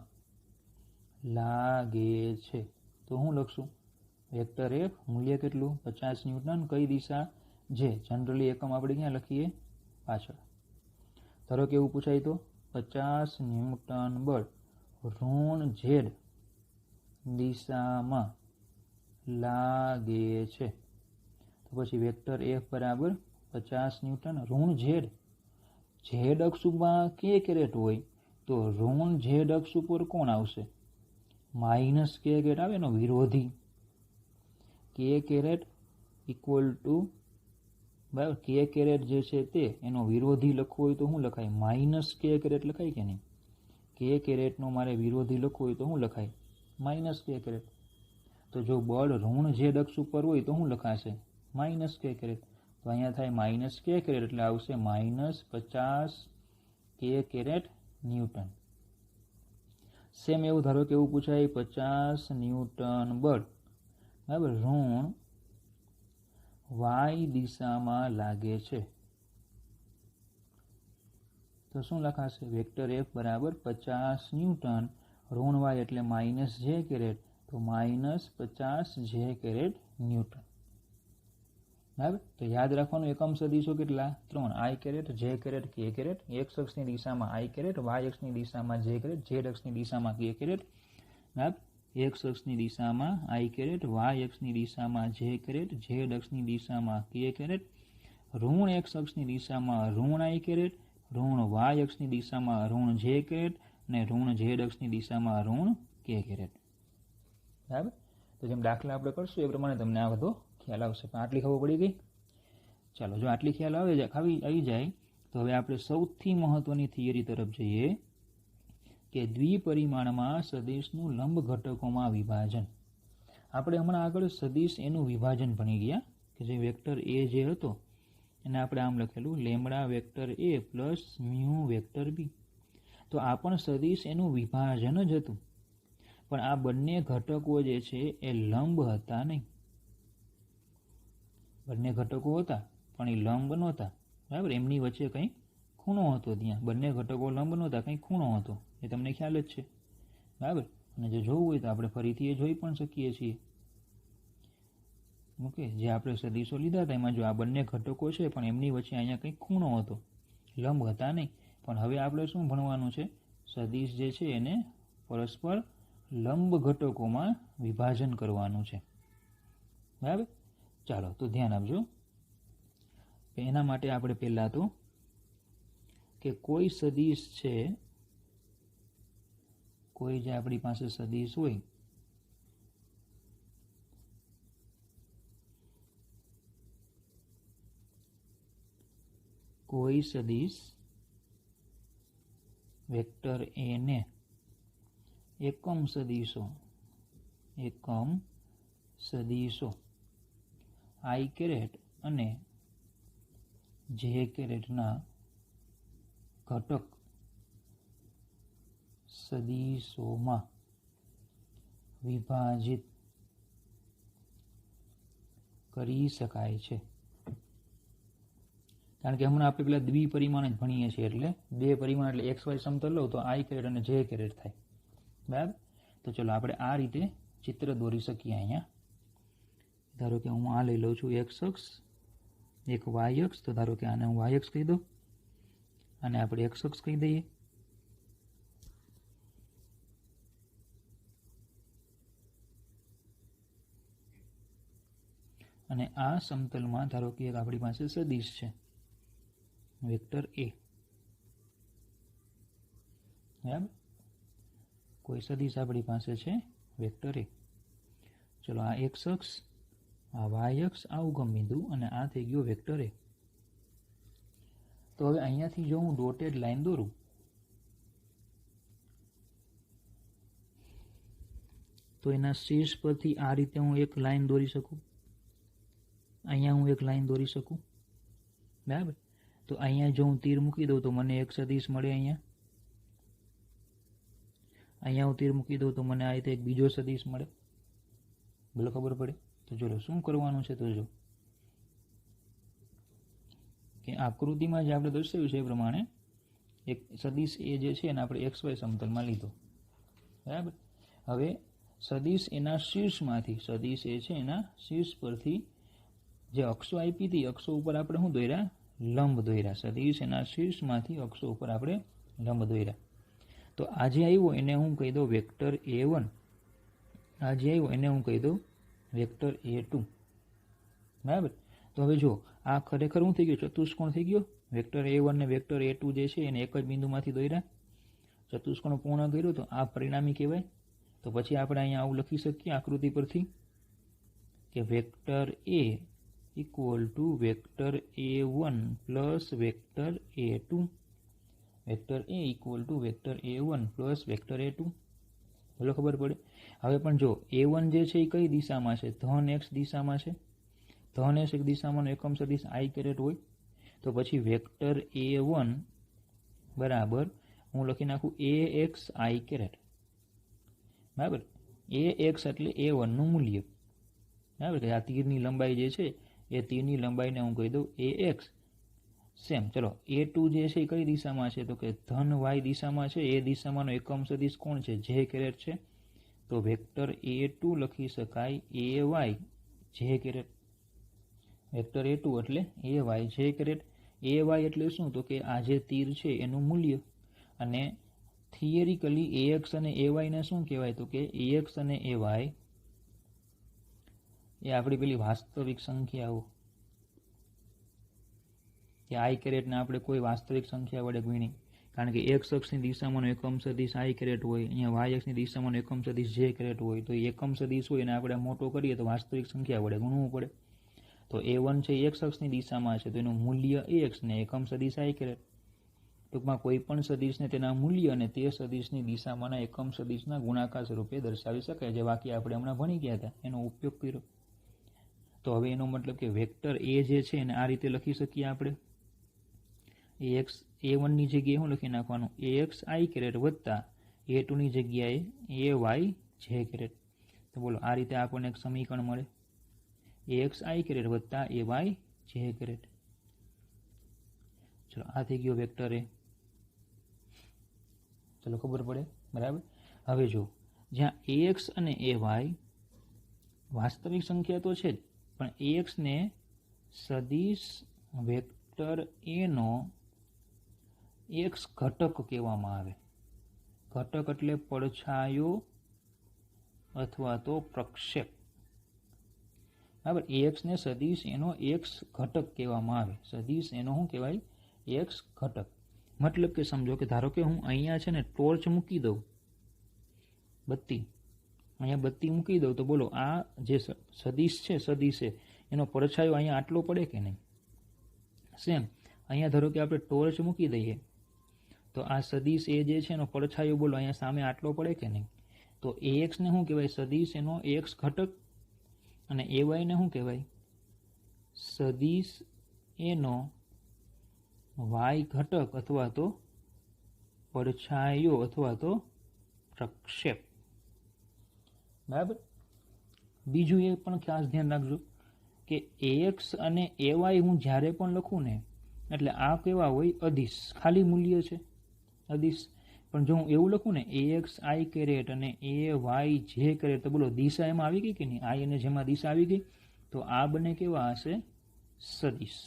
લાગે છે તો હું લખશું વેક્ટર f મૂલ્ય કેટલું 50 ન્યૂટન કઈ દિશા જે જનરલી એકમ આપણે ક્યાં લખીએ પાછળ ધારો કે એવું પૂછાય તો 50 ન્યૂટન બળ ઋણ z દિશામાં લાગે છે તો પછી વેક્ટર f બરાબર 50 ન્યૂટન ઋણ z અક્ષ ઉપર k કેરેટ હોય તો ઋણ z અક્ષ ઉપર કોણ આવશે માઇનસ k કેરેટ આવે એનો વિરોધી k કેરેટ ઇક્વલ ટુ બરાબર k કેરેટ જે છે તે એનો વિરોધી લખવો હોય તો શું લખાય માઇનસ k કેરેટ લખાય કે નહીં k કેરેટનો મારે વિરોધી લખવો હોય તો શું લખાય માઇનસ k કેરેટ તો જો બળ ઋણ z અક્ષ ઉપર હોય તો શું લખાશે માઇનસ k કેરેટ તો અહીંયા થાય માઇનસ k કેરેટ એટલે આવશે minus 50 k caret newton same એવું ધારો કે એવું પૂછાય 50 ન્યૂટન બળ બરાબર ઋણ y દિશામાં લાગે છે તો શું લખાશે વેક્ટર f બરાબર 50 ન્યૂટન ઋણ y એટલે માઇનસ j કેરેટ તો માઇનસ 50 j કેરેટ ન્યૂટન બરાબર તો યાદ રાખવાનું એકમ સદિશો કેટલા 3 i caret j caret k caret x અક્ષની દિશામાં i કેરેટ y અક્ષની દિશામાં j કેરેટ z અક્ષની દિશામાં k કેરેટ બરાબર x અક્ષની દિશામાં i કેરેટ y અક્ષની દિશામાં j કેરેટ z અક્ષની દિશામાં k કેરેટ ઋણ x અક્ષની દિશામાં ઋણ i કેરેટ ઋણ y અક્ષની દિશામાં ઋણ j કેરેટ અને ઋણ z અક્ષની દિશામાં ઋણ k કેરેટ બરાબર તો જેમ દાખલા આપણે કરશું એ પ્રમાણે તમને આ બધો ખ્યાલ આવશે પણ આટલી ખબર પડી ગઈ ચાલો જો આટલી ખ્યાલ આવી જાય તો હવે આપણે સૌથી મહત્વની થિયરી તરફ જઈએ કે દ્વિપરિમાણમાં સદિશનું લંબ ઘટકોમાં વિભાજન આપણે હમણાં આગળ સદિશ એનું વિભાજન ભણી ગયા કે જે વેક્ટર a જે હતો એને આપણે આમ લખેલું lambda vector a plus mu vector b તો આ પણ સદિશ એનું વિભાજન જ હતું પણ આ બંને ઘટકો જે છે એ લંબ હતા નહીં બંને ઘટકો હતા પણ એ લંબ નહોતા બરાબર એમની વચ્ચે કંઈ ખૂણો હતો ત્યાં બંને ઘટકો લંબ નહોતા કંઈ ખૂણો હતો એ તમને ખ્યાલ જ છે બરાબર અને જો જોવું હોય તો આપણે ફરીથી એ જોઈ પણ શકીએ છીએ ઓકે જે આપણે સદિશો લીધા હતા એમાં જો આ બંને ઘટકો છે પણ એમની વચ્ચે અહીંયા કંઈક ખૂણો હતો લંબ હતા નહીં પણ હવે આપણે શું ભણવાનું છે સદિશ જે છે એને પરસ્પર લંબ ઘટકોમાં વિભાજન કરવાનું છે બરાબર ચાલો તો ધ્યાન આપજો એના માટે આપણે પહેલા તો કે કોઈ સદિશ છે કોઈ જે આપણી પાસે સદિશ હોય કોઈ સદિશ વેક્ટર a ને એકમ સદિશો i કેરેટ અને j કેરેટના ઘટક સદિશોમાં વિભાજિત કરી શકાય છે કારણ કે હમણાં આપણે પેલા દ્વિપરિમાણ જ ભણીએ છીએ એટલે બે પરિમાણ એટલે xy સમતલ લો તો i કેરેટ અને j કેરેટ થાય બરાબર તો ચલો આપણે આ રીતે ચિત્ર દોરી શકીએ અહીંયા ધારો કે હું આ લઈ લઉં છું x અક્ષ એક y અક્ષ તો ધારો કે આને હું y અક્ષ કહી દઉં અને આપણે x અક્ષ કહી દઈએ અને આ સમતલમાં ધારો કે એક આપણી પાસે સદિશ છે વેક્ટર a બરાબર કોઈ સદિશ આપણી પાસે છે વેક્ટર a ચલો આ x અક્ષ આ y અક્ષ આ ઉગમ બિંદુ અને આ થઈ ગયો વેક્ટર a તો હવે અહીંયાથી જો હું ડોટેડ લાઈન દોરું તો એના શીર્ષ પરથી આ રીતે હું એક લાઈન દોરી શકું અહીંયા હું એક લાઈન દોરી શકું, બરાબર. તો અહીંયા જો હું તીર મૂકી દઉં તો મને એક સદિશ મળે. અહીંયા હું તીર મૂકી દઉં તો મને આ રીતે એક બીજો સદિશ મળે. બોલો ખબર પડે? તો ચલો શું કરવાનું છે? તો જો કે આકૃતિમાં જે આપણે દર્શાવ્યું છે એ પ્રમાણે એક સદિશ એ જે છે એને આપણે XY સમતલમાં લીધો, બરાબર. હવે સદિશ એના શીર્ષમાંથી, સદિશ એ છે એના શીર્ષ પરથી જે અક્ષો આપી હતી, અક્ષો ઉપર આપણે શું દોર્યા? લંબ દોર્યા. સદિશ એના શીર્ષમાંથી અક્ષો ઉપર આપણે લંબ દોર્યા. તો આ જે આવ્યો એને હું કહી દઉં વેક્ટર A1. આ જે આવ્યો એને હું કહી દઉં વેક્ટર A2, બરાબર. તો હવે જો આ ખરેખર શું થઈ ગયું? ચતુષ્કોણ થઈ ગયો. વેક્ટર A1 ને વેક્ટર A2 જે છે એને એક જ બિંદુમાંથી દોર્યા, ચતુષ્કોણ પૂર્ણ કર્યું. તો આ પરિણામી કહેવાય. તો પછી આપણે અહીંયા આવું લખી શકીએ આકૃતિ પરથી કે vector A equal to vector A1 plus vector A2. Vector A equal to vector A1 plus vector A2. બોલો ખબર પડે? હવે પણ જો A1 જે છે એ કઈ દિશામાં છે? ધન X દિશામાં છે. ધન X દિશામાંનો એકમ સદિશ I કેરેટ હોય. તો પછી વેક્ટર A1 બરાબર હું લખી નાખું AX I કેરેટ, બરાબર. AX એટલે A1 નું મૂલ્ય, બરાબર. કે આ તીરની લંબાઈ જે છે એ તીરની લંબાઈને હું કહી દઉં AX. સેમ ચલો A2 જે છે એ કઈ દિશામાં છે? તો કે ધન Y દિશામાં છે. એ દિશામાંનો એકમ સદિશ કોણ છે? J કેરેટ છે. તો વેક્ટર A2 લખી શકાય AY J caret. Vector A2 એટલે AY J કેરેટ. AY એટલે શું? તો કે આ જે તીર છે એનું મૂલ્ય. અને થિયરિકલી AX અને AY ને શું કહેવાય? તો કે AX અને AY એ આપણી પેલી વાસ્તવિક સંખ્યાઓ કે I કેરેટને આપણે કોઈ વાસ્તવિક સંખ્યા વડે ગુણી. કારણ કે X અક્ષની દિશામાંનો એકમ સદિશ I કેરેટ હોય, અહીંયા Y અક્ષની દિશામાંનો એકમ સદિશ J કેરેટ હોય. તો એ એકમ સદિશ હોય એને આપણે મોટો કરીએ તો વાસ્તવિક સંખ્યા વડે ગુણવું પડે. તો A1 છે X અક્ષની દિશામાં છે તો એનું મૂલ્ય AX ને એકમ સદિશ I કેરેટ. ટૂંકમાં કોઈ પણ સદિશને તેના મૂલ્ય અને તે સદિશની દિશામાંના એકમ સદિશના ગુણાકાર સ્વરૂપે દર્શાવી શકાય. જે વાક્ય આપણે હમણાં ભણી ગયા હતા એનો ઉપયોગ કર્યો. તો હવે એનો મતલબ કે વેક્ટર A જે છે એને આ રીતે લખી શકીએ આપણે. AX A1 ની જગ્યાએ શું લખી નાખવાનું? AX I કેરેટ વત્તા A2 ની જગ્યાએ AY J કેરેટ. તો બોલો આ રીતે આપણને એક સમીકરણ મળે. AX I કેરેટ વત્તા AY J કેરેટ. ચલો આ થઈ ગયો વેક્ટર A. ચલો ખબર પડે, બરાબર. હવે જો જ્યાં AX અને AY વાસ્તવિક સંખ્યા તો છે જ, પણ AX ને સદિશ વેક્ટર A નો X ઘટક કહેવામાં આવે. ઘટક એટલે પડછાયો અથવા તો પ્રક્ષેપ, બરાબર. AX ને સદિશ એનો X ઘટક કહેવામાં આવે. સદિશ એનો શું કહેવાય? X ઘટક. મતલબ કે સમજો કે ધારો કે હું અહીંયા છે ને ટોર્ચ મૂકી દઉં, બત્તી અહીંયા બત્તી મૂકી દઉં તો બોલો આ જે સદિશ છે, સદિશ એનો પડછાયો અહીંયા આટલો પડે કે નહીં? સેમ અહીંયા ધારો કે આપણે ટોર્ચ મૂકી દઈએ તો આ સદિશ એ જે છે એનો પડછાયો બોલો અહીંયા સામે આટલો પડે કે નહીં? તો AX ને શું કહેવાય? સદિશ એનો X ઘટક. અને AY ને શું કહેવાય? સદિશ એનો Y ઘટક અથવા તો પડછાયો અથવા તો પ્રક્ષેપ, બરાબર. બીજું એ પણ ખાસ ધ્યાન રાખજો કે AX અને AY હું જ્યારે પણ લખું ને એટલે આ કેવા હોય? અદિશ, ખાલી મૂલ્ય છે, અદિશ. પણ જો હું એવું લખું ને AX I કેરેટ અને AY J કેરેટ તો બોલો દિશા એમાં આવી ગઈ કે નહીં? I અને જેમાં દિશા આવી ગઈ. તો આ બંને કેવા હશે? સદિશ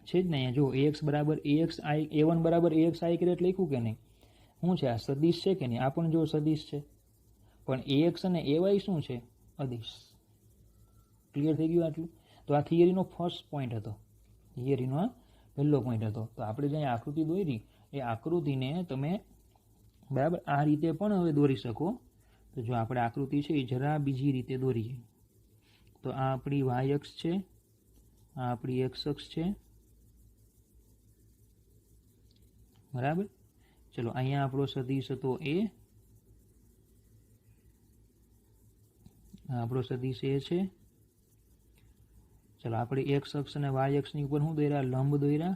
છે જ ને. જો AX બરાબર AX I, A1 બરાબર AX I કેરેટ લખ્યું કે નહીં? શું છે? આ સદિશ છે કે નહીં? આ પણ જો સદિશ છે, પણ AX અને AY શું છે? અદિશ. ક્લિયર થઈ ગયું આટલું? તો આ થિયરીનો ફર્સ્ટ પોઈન્ટ હતો, થિયરીનો આ પહેલો પોઈન્ટ હતો. તો આપણે જે આકૃતિ દોરી એ આકૃતિને તમે બરાબર આ રીતે પણ હવે દોરી શકો. તો જો આપણે આકૃતિ છે એ જરા બીજી રીતે દોરીએ તો આ આપણી Y અક્ષ છે, આ આપણી X અક્ષ છે, બરાબર. ચલો અહીંયા આપણો સદિશ હતો A, આપણો સદિશ A છે. ચલો આપણે એક્સ અક્ષ અને વાય અક્ષની ઉપર શું દોર્યા? લંબ દોર્યા.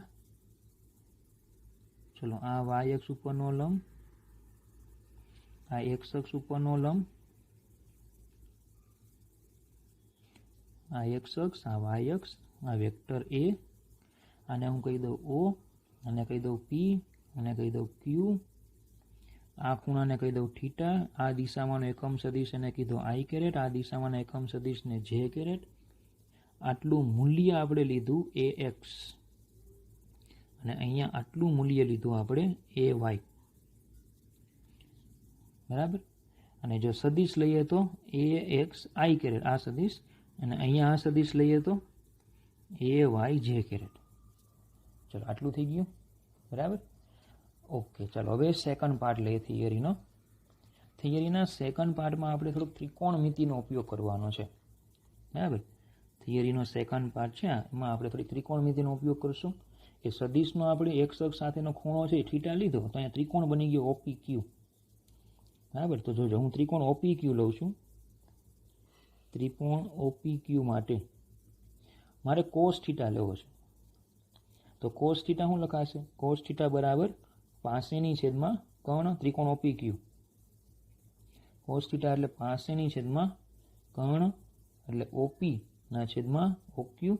ચલો આ વાય અક્ષ ઉપરનો લંબ, આ એક્સ અક્ષ ઉપરનો લંબ, આ એક્સ અક્ષ, આ વાય અક્ષ, આ વેક્ટર એ, આને હું કહી દઉં ઓ, આને કહી દઉં પી, આને કહી દઉં ક્યુ, આ ખૂણાને કહી દઉં થીટા, આ દિશામાંનો એકમ સદિશ એને કીધો આઈ કેરેટ, આ દિશામાંના એકમ સદિશને જે કેરેટ. આટલું મૂલ્ય આપણે લીધું એ એક્સ અને અહીંયા આટલું મૂલ્ય લીધું આપણે એ વાય. બરાબર. અને જો સદિશ લઈએ તો એ એક્સ આઈ કેરેટ આ સદિશ, અને અહીંયા આ સદિશ લઈએ તો એ વાય જે કેરેટ. ચલો આટલું થઈ ગયું. બરાબર. ઓકે, ચાલો હવે સેકન્ડ પાર્ટ લઈએ થિયરીનો. થિયરીના સેકન્ડ પાર્ટમાં આપણે થોડુંક ત્રિકોણમિતિનો ઉપયોગ કરવાનો છે. બરાબર. થિયરીનો સેકન્ડ પાર્ટ છે એમાં આપણે થોડી ત્રિકોણમિતિનો ઉપયોગ કરશું. એ સદિશનો આપણે એક્સ અક્ષ સાથેનો ખૂણો છે થીટા લીધો તો અહીંયા ત્રિકોણ બની ગયો ઓપી ક્યુ. બરાબર. તો જોજો હું ત્રિકોણ ઓપી ક્યુ લઉં છું. ત્રિકોણ ઓપી ક્યુ માટે મારે કોસ થીટા લેવો છે. તો કોસ થીટા શું લખાશે? કોસ થીટા બરાબર પાસેની છેદમાં કર્ણ ત્રિકોણ ઓપી ક્યુ. કોસ થીટા એટલે પાસેની છેદમાં કર્ણ એટલે ઓપી ના છેદમાં ઓક્યુ.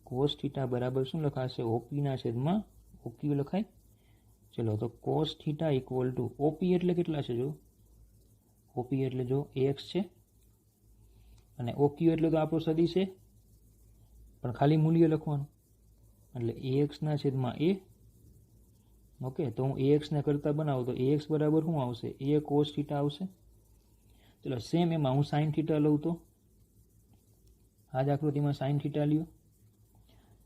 કોસ થીટા બરાબર શું લખાશે? ઓપી ના છેદમાં ઓક્યુ લખાય. ચલો તો cos theta equal to OP એટલે કેટલા છે? જો ઓપી એટલે જો એક્સ છે અને ઓક્યુ એટલે તો આપણો સદિશ છે પણ ખાલી મૂલ્ય લખવાનું એટલે એક્સ ના છેદમાં એ. ઓકે, તો હું એક્સને કરતા બનાવું તો એક્સ બરાબર શું આવશે? એ કોસ થીટા આવશે. ચલો સેમ એમાં હું સાઇન થીટા લઉં તો આ જ આકૃતિમાં સાઇન થીટા લ્યો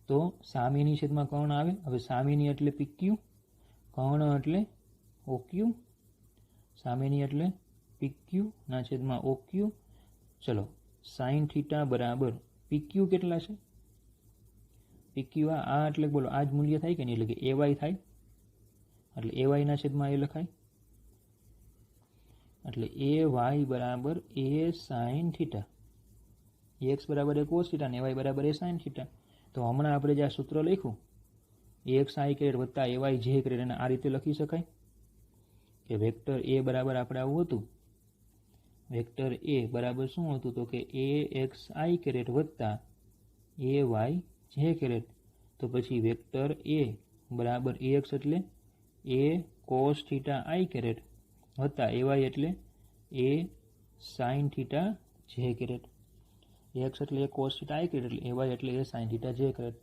તો સામેની છેદમાં કર્ણ આવે. હવે સામેની એટલે પીક્યુ, કર્ણ એટલે ઓક્યુ, સામેની એટલે પીક્યુ ના છેદમાં ઓક્યુ. ચલો સાઇન થીટા બરાબર પીક્યુ કેટલા છે? પીક્યુ આ એટલે બોલો આ જ મૂલ્ય થાય કે નહીં? એટલે કે એ વાય થાય. એટલે એ વાયના છેદમાં એ લખાય. એટલે એ વાય બરાબર એ સાઇન થીટા. એક્સ બરાબર એ કોસ થીટા અને એ વાય બરાબર એ સાઇન થીટા. તો હમણાં આપણે જે આ સૂત્ર લખ્યું એક્સ આઈ કેરેટ વત્તા એ વાય જે કેરેટ એને આ રીતે લખી શકાય કે વેક્ટર એ બરાબર આપણે આવું હતું. વેક્ટર એ બરાબર શું હતું? તો કે એ એક્સ આઈ કેરેટ વત્તા એ વાય જે કેરેટ. તો પછી વેક્ટર એ બરાબર એ એક્સ એટલે એ કોસ થીટા આઈ કેરેટ વત્તા એ વાય એટલે એ સાઇન થીટા જે કેરેટ. એક્સ એટલે એ કોસ થીટા આઈ કેરેટ એટલે એ વાય એટલે એ સાઇન થીટા જે કેરેટ.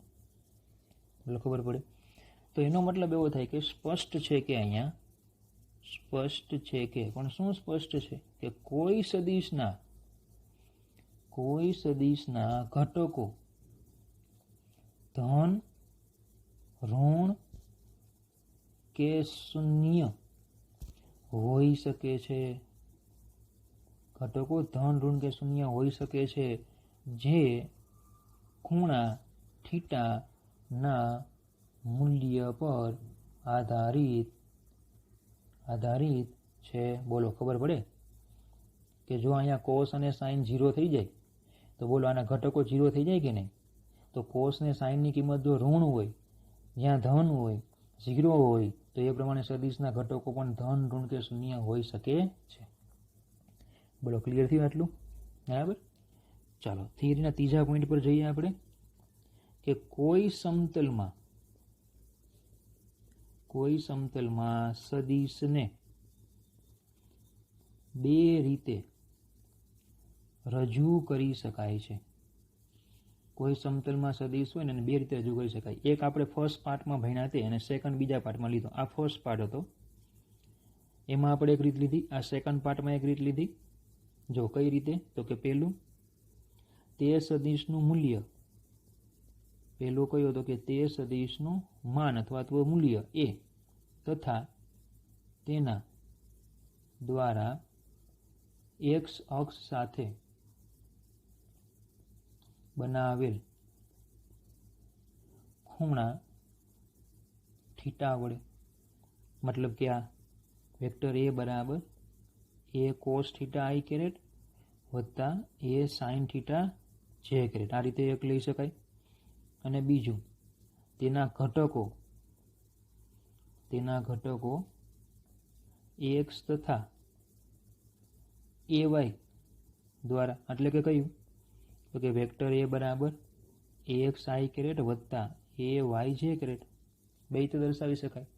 એટલે ખબર પડે. તો એનો મતલબ એવો થાય કે સ્પષ્ટ છે કે અહીંયા સ્પષ્ટ છે કે પણ શું સ્પષ્ટ છે કે કોઈ સદિશના ઘટકો ધન, ઋણ કે શૂન્ય હોઈ શકે છે. ઘટકો ધન, ઋણ કે શૂન્ય હોઈ શકે છે જે ખૂણા થીટા ના મૂલ્ય પર આધારિત છે. બોલો ખબર પડે કે જો અહીંયા કોસ અને સાઇન 0 થઈ જાય તો બોલો આના ઘટકો 0 થઈ જાય કે નહીં? તો કોસ ને સાઇનની કિંમત જો ઋણ હોય, જ્યાં ધન હોય, 0 હોય તો એ પ્રમાણે સદિશના ઘટકો પણ ધન, ઋણ કે શૂન્ય હોઈ શકે છે. બોલો ક્લિયર થયું આટલું? બરાબર. ચાલો થિયરીના ત્રીજા પોઈન્ટ પર જઈએ આપણે કે કોઈ સમતલમાં સદિશને બે રીતે રજૂ કરી શકાય છે. કોઈ સમતલમાં સદિશ હોય ને બે રીતે રજૂ કરી શકાય. એક આપણે ફર્સ્ટ પાર્ટમાં ભણ્યા તે અને સેકન્ડ બીજા પાર્ટમાં લીધો. આ ફર્સ્ટ પાર્ટ હતો એમાં આપણે એક રીત લીધી, આ સેકન્ડ પાર્ટમાં એક રીત લીધી. જો કઈ રીતે? તો કે પહેલું તે સદિશનું મૂલ્ય, પહેલો કયો તો કે તે સદિશનું માન અથવા તો મૂલ્ય એ તથા તેના દ્વારા એક્સ અક્ષ સાથે બનાવેલ ખૂણા થીટા વડે. મતલબ કે આ વેક્ટર એ બરાબર એ કોસ થીટા આઈ કેરેટ વત્તા એ સાઇન થીટા જે ગ્રેડ આ રીતે એક લઈ શકાય. અને બીજું તેના ઘટકો એક્સ તથા એવાય દ્વારા, એટલે કે કયું, તો કે વેક્ટર એ બરાબર એક્સ આઈ કેરેટ વત્તા એ વાય જે કેરેટ, બે રીતે દર્શાવી શકાય.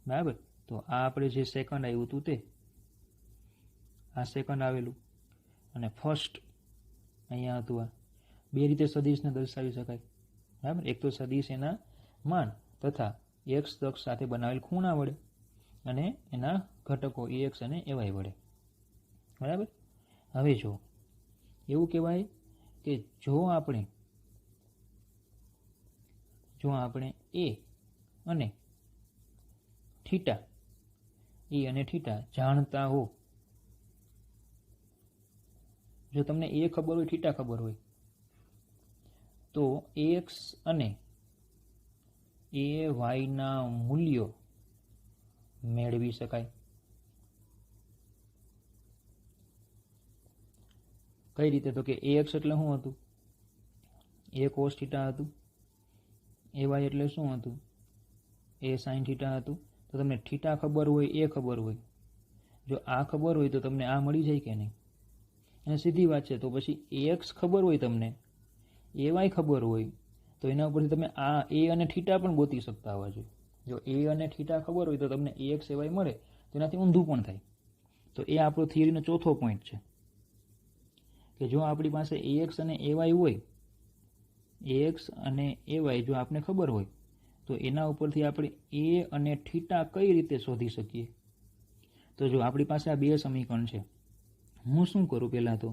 બરાબર. તો આ આપણે જે સેકન્ડ આવ્યું હતું તે આ સેકન્ડ આવેલું અને ફર્સ્ટ અહીંયા હતું. આ બે રીતે સદિશને દર્શાવી શકાય. બરાબર. એક તો સદિશ એના માન તથા એક્સ અક્ષ સાથે બનાવેલ ખૂણા વડે અને એના ઘટકો એક્સ અને એવાય વડે. બરાબર. હવે જો એવું કહેવાય કે જો આપણે એ અને થીટા જાણતા હો, જો તમને એ ખબર હોય, થીટા ખબર હોય, તો એક્સ અને એ વાયના મૂલ્યો મેળવી શકાય. કઈ રીતે? તો કે એક્સ એટલે શું હતું? એ કોસ થીટા હતું. એ વાય એટલે શું હતું? એ સાઇન થીટા હતું. તો તમને થીટા ખબર હોય, એ ખબર હોય, જો આ ખબર હોય તો તમને આ મળી જાય કે નહીં? અને સીધી વાત છે. તો પછી એક્સ ખબર હોય, તમને એ વાય ખબર હોય, તો એના ઉપરથી તમે આ એ અને થીટા પણ ગોતી શકતા હોવા જોઈએ. જો એ અને થીટા ખબર હોય તો તમને એક્સ એ વાય મળે, તો એનાથી ઊંધું પણ થાય. તો એ આપણો થિયરીનો ચોથો પોઈન્ટ છે કે જો આપણી પાસે એક્સ અને એ વાય હોય, એક્સ અને એ વાય જો આપણે ખબર હોય, તો એના ઉપરથી આપણે એ અને થીટા કઈ રીતે શોધી શકીએ? તો જો આપણી પાસે આ બે સમીકરણ છે, હું શું કરું? પહેલાં તો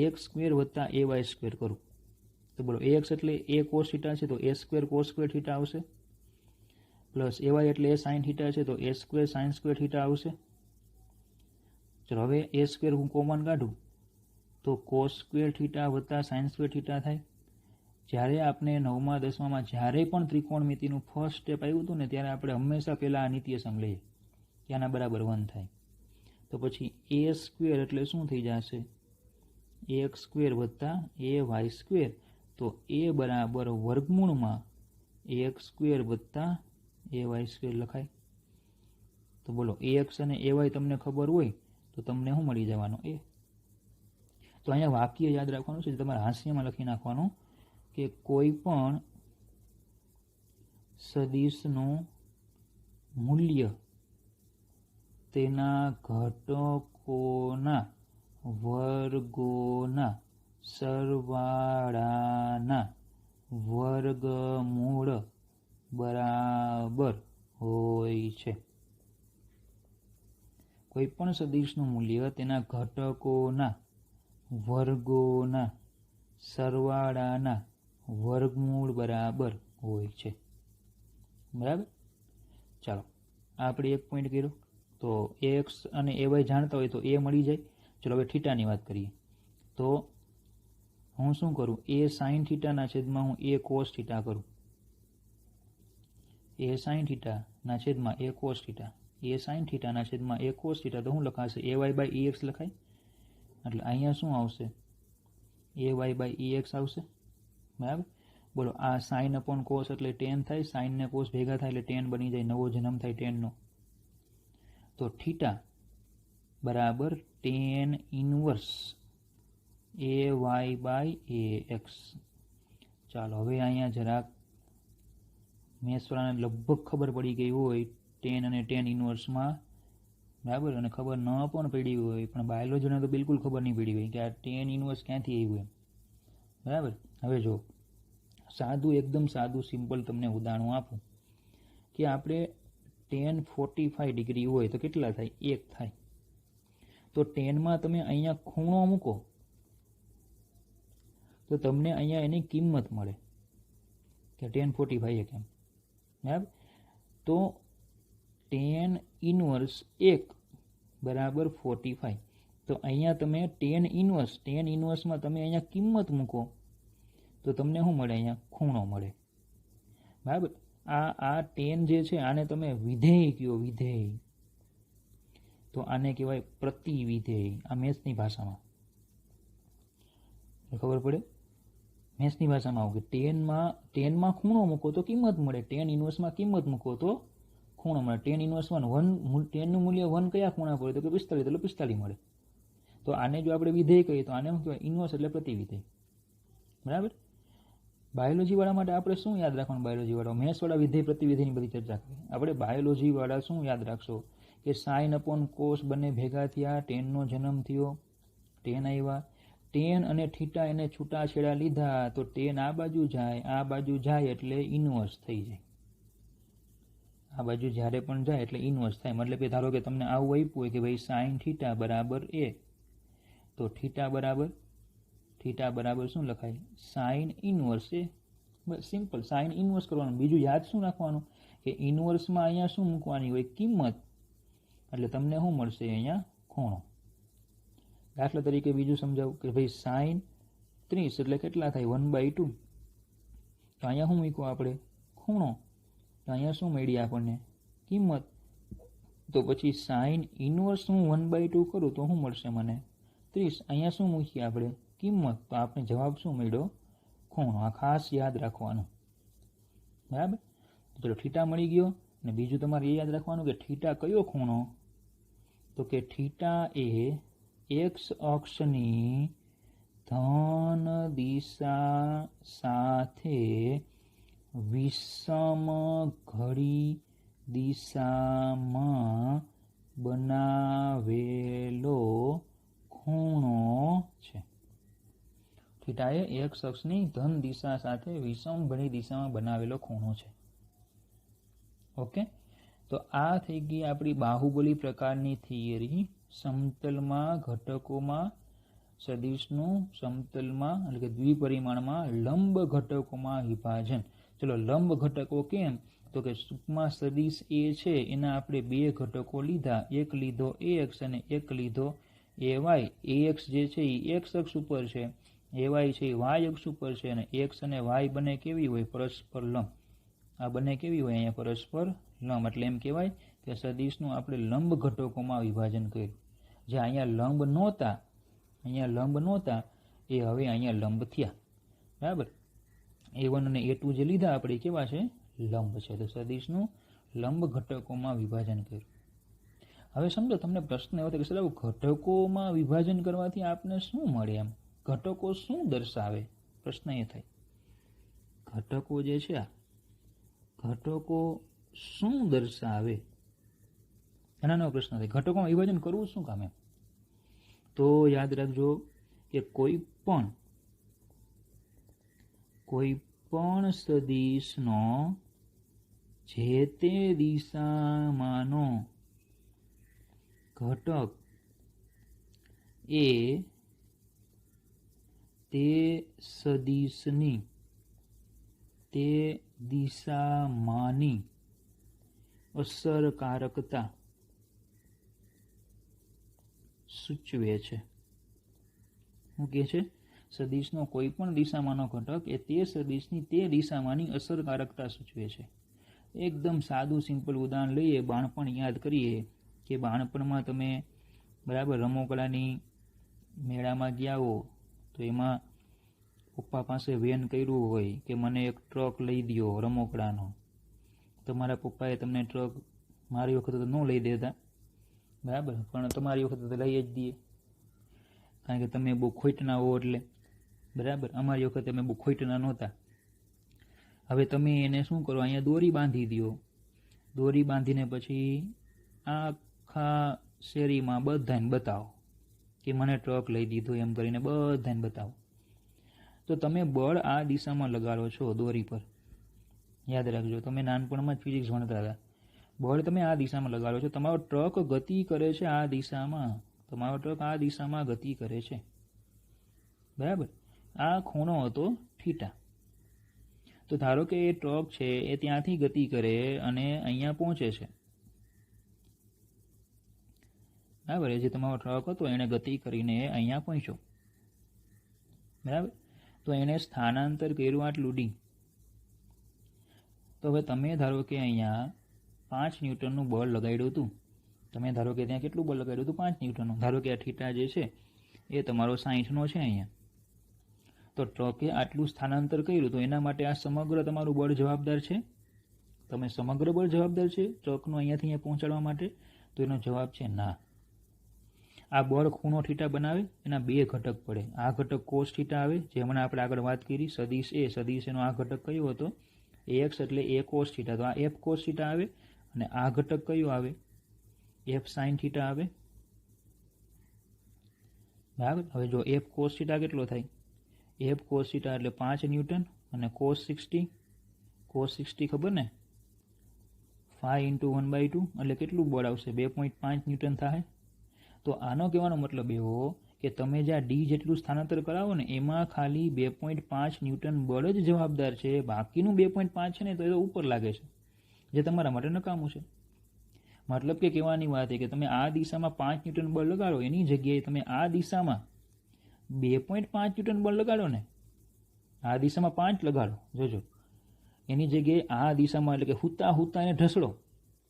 એક્સ સ્ક્વેર વત્તા એ વાય સ્ક્વેર કરું. તો બોલો, એક્સ એટલે એ કોસ થીટા છે, તો એ સ્ક્વેર કોસ સ્ક્વેર થીટા આવશે. પ્લસ એ વાય એટલે એ સાઇન થીટા છે, તો એ સ્ક્વેર સાઇન સ્ક્વેર થીટા આવશે. ચલો હવે એ સ્ક્વેર હું કોમન કાઢું તો કોસ સ્ક્વેર થીટા વત્તા સાઇન સ્ક્વેર થીટા થાય. જ્યારે આપણે 9મા 10મામાં જ્યારે પણ ત્રિકોણમિતિનું ફર્સ્ટ સ્ટેપ આવ્યું હતું ને, ત્યારે આપણે હંમેશા પહેલાં આ નિત્યસમ લઈએ કે આના બરાબર 1 થાય. તો પછી એ સ્ક્વેર એટલે શું થઈ જશે? એક્સ સ્ક્વેર વત્તા એ વાય સ્ક્વેર. તો એ બરાબર વર્ગમૂળમાં એક્સ સ્ક્વેર વત્તા એ વાય સ્ક્વેર લખાય. તો બોલો, એક્સ અને એ વાય તમને ખબર હોય તો તમને શું મળી જવાનું? એ. તો અહીંયા વાક્ય યાદ રાખવાનું છે, તમારે હાંસિયામાં લખી નાખવાનું કે કોઈ પણ સદિશનું મૂલ્ય તેના ઘટકોના વર્ગોના સરવાળાના વર્ગમૂળ બરાબર હોય છે. કોઈ પણ સદિશનું મૂલ્ય તેના ઘટકોના વર્ગોના સરવાળાના વર્ગમૂળ બરાબર હોય છે. બરાબર. ચાલો, આપણે એક પોઈન્ટ કર્યો. તો એક્સ અને એ વાય જાણતા હોય તો એ મળી જાય. ચલો હવે થીટાની વાત કરીએ. તો હું શું કરું? એ સાઇન થીટાના છેદમાં હું એ કોસ થીટા કરું. એ સાઇન થીટાના છેદમાં એ કોસ થીટા. એ સાઇન થીટાના છેદમાં એ કોસ થીટા. તો શું લખાશે? A Y by E X લખાય. એટલે અહીંયા શું આવશે? A Y by E X આવશે. બરાબર. બોલો, આ સાઇન અપોન કોસ એટલે ટેન થાય. સાઇન ને કોસ ભેગા થાય એટલે ટેન બની જાય. નવો જન્મ થાય ટેનનો. તો થીટા બરાબર tan inverse A Y by A X. ચાલો હવે અહીંયા જરાક મેથ્સવાળાને લગભગ ખબર પડી ગઈ હોય ટેન અને ટેન ઇનવર્સમાં. બરાબર. અને ખબર ન પણ પડી હોય, પણ બાયોલોજીને તો બિલકુલ ખબર નહીં પડી હોય કે આ ટેન ઇનવર્સ ક્યાંથી આવ્યું એમ. બરાબર. હવે જો એકદમ સાદું સિમ્પલ તમને ઉદાહરણ આપું કે આપણે tan 45 ડિગ્રી હોય તો કેટલા થાય? 1 થાય. તો ટેનમાં તમે અહીંયા ખૂણો મૂકો તો તમને અહીંયા એની કિંમત મળે કે tan 45 કેમ. બરાબર. તો tan ઇનવર્સ 1 બરાબર 45. તો અહીંયા તમે tan ઇનવર્સમાં તમે અહીંયા કિંમત મૂકો તો તમને શું મળે? અહીંયા ખૂણો મળે. બરાબર. આ tan જે છે આને તમે વિધેય કહો, વિધેય. તો આને કહેવાય પ્રતિવિધેય. આ મેથ્સની ભાષામાં ખબર પડે. મેથ્સની ભાષામાં આવું કે ટેનમાં ખૂણો મૂકો તો કિંમત મળે, ટેન ઇન્વર્સમાં કિંમત મૂકો તો ખૂણો મળે. ટેન ઇન્વર્સમાં ટેનનું મૂલ્ય 1 કયા ખૂણા પર, તો કે 45, એટલે 45 મળે. તો આને જો આપણે વિધેય કહીએ તો આને શું કહેવાય? ઇન્વર્સ એટલે પ્રતિવિધેય. બરાબર. બાયોલોજીવાળા માટે આપણે શું યાદ રાખવાનું? બાયોલોજીવાળા મેથ્સવાળા વિધેય પ્રતિવિધેયની બધી ચર્ચા કરીએ. આપણે બાયોલોજીવાળા શું યાદ રાખશો કે સાઇન અપોન કોસ બંને ભેગા થયા, ટેનનો જન્મ થયો, ટેન આવ્યા, ટેન અને થીટા એને છૂટાછેડા લીધા તો ટેન આ બાજુ જાય એટલે ઇન્વર્સ થઈ જાય. આ બાજુ જ્યારે પણ જાય એટલે ઇન્વર્સ થાય. મતલબ કે ધારો કે તમને આવું આપ્યું હોય કે ભાઈ સાઇન થીટા બરાબર એ, તો થીટા બરાબર શું લખાય? સાઇન ઇન્વર્સ એ. બસ સિમ્પલ, સાઇન ઇન્વર્સ કરવાનું. બીજું યાદ શું રાખવાનું કે ઇન્વર્સમાં અહીંયા શું મૂકવાની હોય? કિંમત. એટલે તમને શું મળશે? અહીંયા ખૂણો. દાખલા તરીકે બીજું સમજાવું કે ભાઈ સાઇન 30 એટલે કેટલા થાય? 1/2. તો અહીંયા શું મૂક્યું આપણે? ખૂણો. તો અહીંયા શું મળી આપણને? કિંમત. તો પછી સાઇન ઇન્વર્સ હું 1/2 કરું તો શું મળશે મને? 30. અહીંયા શું મૂકીએ આપણે? કિંમત. તો આપણે જવાબ શું મળ્યો? ખૂણો. આ ખાસ યાદ રાખવાનું. બરાબર. તો ચલો થીટા મળી ગયો. અને બીજું તમારે એ યાદ રાખવાનું કે થીટા કયો ખૂણો? તો કે થીટા એ એક્સ અક્ષની ધન દિશા સાથે વિષમ ઘડી દિશામાં બનાવેલો ખૂણો છે. થીટા એ એક્સ અક્ષની ધન દિશા સાથે વિષમ ઘડી દિશામાં બનાવેલો ખૂણો છે. ઓકે. તો આ થઈ ગઈ આપણી બાહુબલી પ્રકારની થિયરી. સમતલમાં ઘટકોમાં સદિશનું સમતલમાં એટલે કે દ્વિપરિમાણમાં લંબ ઘટકોમાં વિભાજન. ચલો લંબ ઘટકો કેમ? તો કે ટૂંકમાં સદિશ એ છે એના આપણે બે ઘટકો લીધા, એક લીધો ax અને એક લીધો ay. ax જે છે એ x અક્ષ ઉપર છે, ay છે એ y અક્ષ ઉપર છે, અને x અને y બંને કેવી હોય? પરસ્પર લંબ. આ બંને કેવી હોય? અહીંયા પરસ્પર લંબ. એટલે એમ કહેવાય કે સદિશનું આપણે લંબ ઘટકોમાં વિભાજન કર્યું. જે અહીંયા લંબ નહોતા એ હવે અહીંયા લંબ થયા. બરાબર. a1 અને a2 જે લીધા આપણે કેવા છે? લંબ છે. તો સદિશનું લંબ ઘટકોમાં વિભાજન કર્યું. હવે સમજો તમને પ્રશ્ન એવો થાય કે સાહેબ ઘટકોમાં વિભાજન કરવાથી આપને શું મળે? એમ ઘટકો શું દર્શાવે? પ્રશ્ન એ થાય ઘટકો જે છે આ ઘટકો શું દર્શાવે? એનો પ્રશ્ન થાય ઘટકોમાં વિભાજન કરવું શું કામ? એમ તો યાદ રાખજો કે કોઈ પણ સદિશનો જે તે દિશામાંનો ઘટક એ તે સદિશની તે દિશામાંની અસરકારકતા સૂચવે છે. શું કહે છે? સદિશનો કોઈ પણ દિશામાંનો ઘટક એ તે સદિશની તે દિશામાંની અસરકારકતા સૂચવે છે. એકદમ સાદું સિમ્પલ ઉદાહરણ લઈએ, બાળપણ યાદ કરીએ કે બાળપણમાં તમે બરાબર રમકડાની મેળામાં ગયા હો તો એમાં પપ્પા પાસે વેન કર્યું હોય કે મને એક ટ્રક લઈ દો રમકડાનો. તમારા પપ્પાએ તમને ટ્રક મારી વખતે તો ન લઈ દેતા, બરાબર, પણ તમારી વખતે તો લઈ જ દઈએ કારણ કે તમે બહુ ખોટના હો એટલે. બરાબર. અમારી વખતે અમે બહુ ખોટના નહોતા. હવે તમે એને શું કરો? અહીંયા દોરી બાંધી દો. દોરી બાંધીને પછી આખા શેરીમાં બધાને બતાવો કે મને ટ્રક લઈ દીધો એમ કરીને બધાને બતાવો. તો તમે બળ આ દિશામાં લગાડો છો દોરી પર. યાદ રાખજો, તમે નાનપણમાં જ ફિઝિક્સ ભણતા હતા. બળ તમે આ દિશામાં લગાડો છો. તમારો ટ્રક ગતિ કરે છે આ દિશામાં. તમારો ટ્રક આ દિશામાં ગતિ કરે છે. બરાબર. આ ખૂણો હતો થીટા. તો ધારો કે એ ટ્રક છે એ ત્યાંથી ગતિ કરે અને અહીંયા પહોંચે છે. બરાબર. એ જે તમારો ટ્રક હતો એણે ગતિ કરીને અહીંયા પહોંચ્યો. બરાબર. તો એણે સ્થાનાંતર કર્યું આટલું ડી. તો હવે તમે ધારો કે અહીંયા 5 ન્યૂટનનું બળ લગાડ્યું હતું. તમે ધારો કે ત્યાં કેટલું બળ લગાડ્યું હતું? 5 ન્યૂટનનું. ધારો કે આ થીટા જે છે એ તમારો 60નો છે અહીંયા. તો ટ્રકે આટલું સ્થાનાંતર કર્યું તો એના માટે આ સમગ્ર તમારું બળ જવાબદાર છે? તમે સમગ્ર બળ જવાબદાર છે ટ્રકનું અહીંયાથી અહીંયા પહોંચાડવા માટે? તો એનો જવાબ છે ના. આ બળ ખૂણો થીટા બનાવે, એના બે ઘટક પડે. આ ઘટક કોસ થીટા આવે, જે હમણાં આપણે આગળ વાત કરી, સદિશ એ, સદિશ એનો આ ઘટક કયો હતો? એક્સ, એટલે એ કોસ થીટા, તો આ એફ કોસ થીટા આવે. અને આ ઘટક કયો આવે? એફ સાઇન થીટા આવે. બરાબર. હવે જો એફ કોસ થીટા કેટલો થાય? એફ કોસ થીટા એટલે 5 ન્યૂટન, અને કોસ 60, કોસ 60 ખબર ને, 5 × 1/2 એટલે કેટલું બળ આવશે? 2.5 ન્યૂટન થાય. તો આનો કહેવાનો મતલબ એવો કે તમે જ્યાં ડી જેટલું સ્થાનાંતર કરાવો ને એમાં ખાલી 2.5 ન્યૂટન બળ જ જવાબદાર છે. બાકીનું 2.5 છે ને તો એ ઉપર લાગે છે, જે તમારા માટે નકામું છે. મતલબ કે કહેવાની વાત છે કે તમે આ દિશામાં 5 ન્યૂટન બળ લગાડો, એની જગ્યાએ તમે આ દિશામાં 2.5 ન્યૂટન બળ લગાડો ને, આ દિશામાં 5 લગાડો, જોજો, એની જગ્યાએ આ દિશામાં એટલે કે હુતા એને ઢસડો,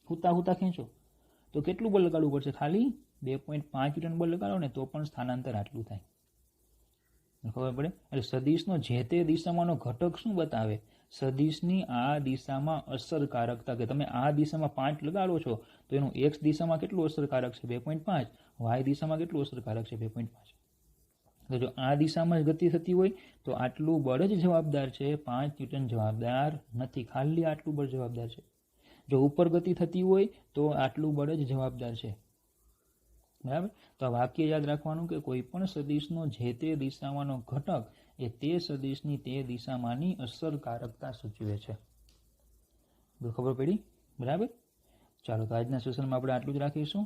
હુતા ખેંચો, તો કેટલું બળ લગાડવું પડશે? ખાલી 2.5 ન્યૂટન બળ લગાડો ને તો પણ સ્થાનાંતર આટલું થાય. ખબર પડે? એટલે સદિશનો જે તે દિશામાંનો ઘટક શું બતાવે? સદિશની આ દિશામાં અસરકારકતા, કે તમે આ દિશામાં 5 લગાડો છો તો એનું એક્સ દિશામાં કેટલું અસરકારક છે? 2.5. વાય દિશામાં કેટલું અસરકારક છે? 2.5. તો જો આ દિશામાં જ ગતિ થતી હોય તો આટલું બળ જ જવાબદાર છે, 5 ન્યૂટન જવાબદાર નથી. ખાલી આટલું બળ જવાબદાર છે. જો ઉપર ગતિ થતી હોય તો આટલું બળ જ જવાબદાર છે. બરાબર. તો આ વાક્ય યાદ રાખવાનું કે કોઈ પણ સદિશનો જે તે દિશામાંનો ઘટક એ તે સદિશની તે દિશામાંની અસરકારકતા સૂચવે છે. ખબર પડી? બરાબર. ચાલો, તો આજના સેશનમાં આપણે આટલું જ રાખીશું.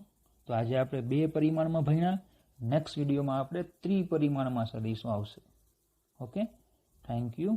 તો આજે આપણે 2 પરિમાણમાં ભણ્યા. નેક્સ્ટ વિડીયોમાં આપણે 3 પરિમાણમાં સદિશો આવશે. Okay, thank you.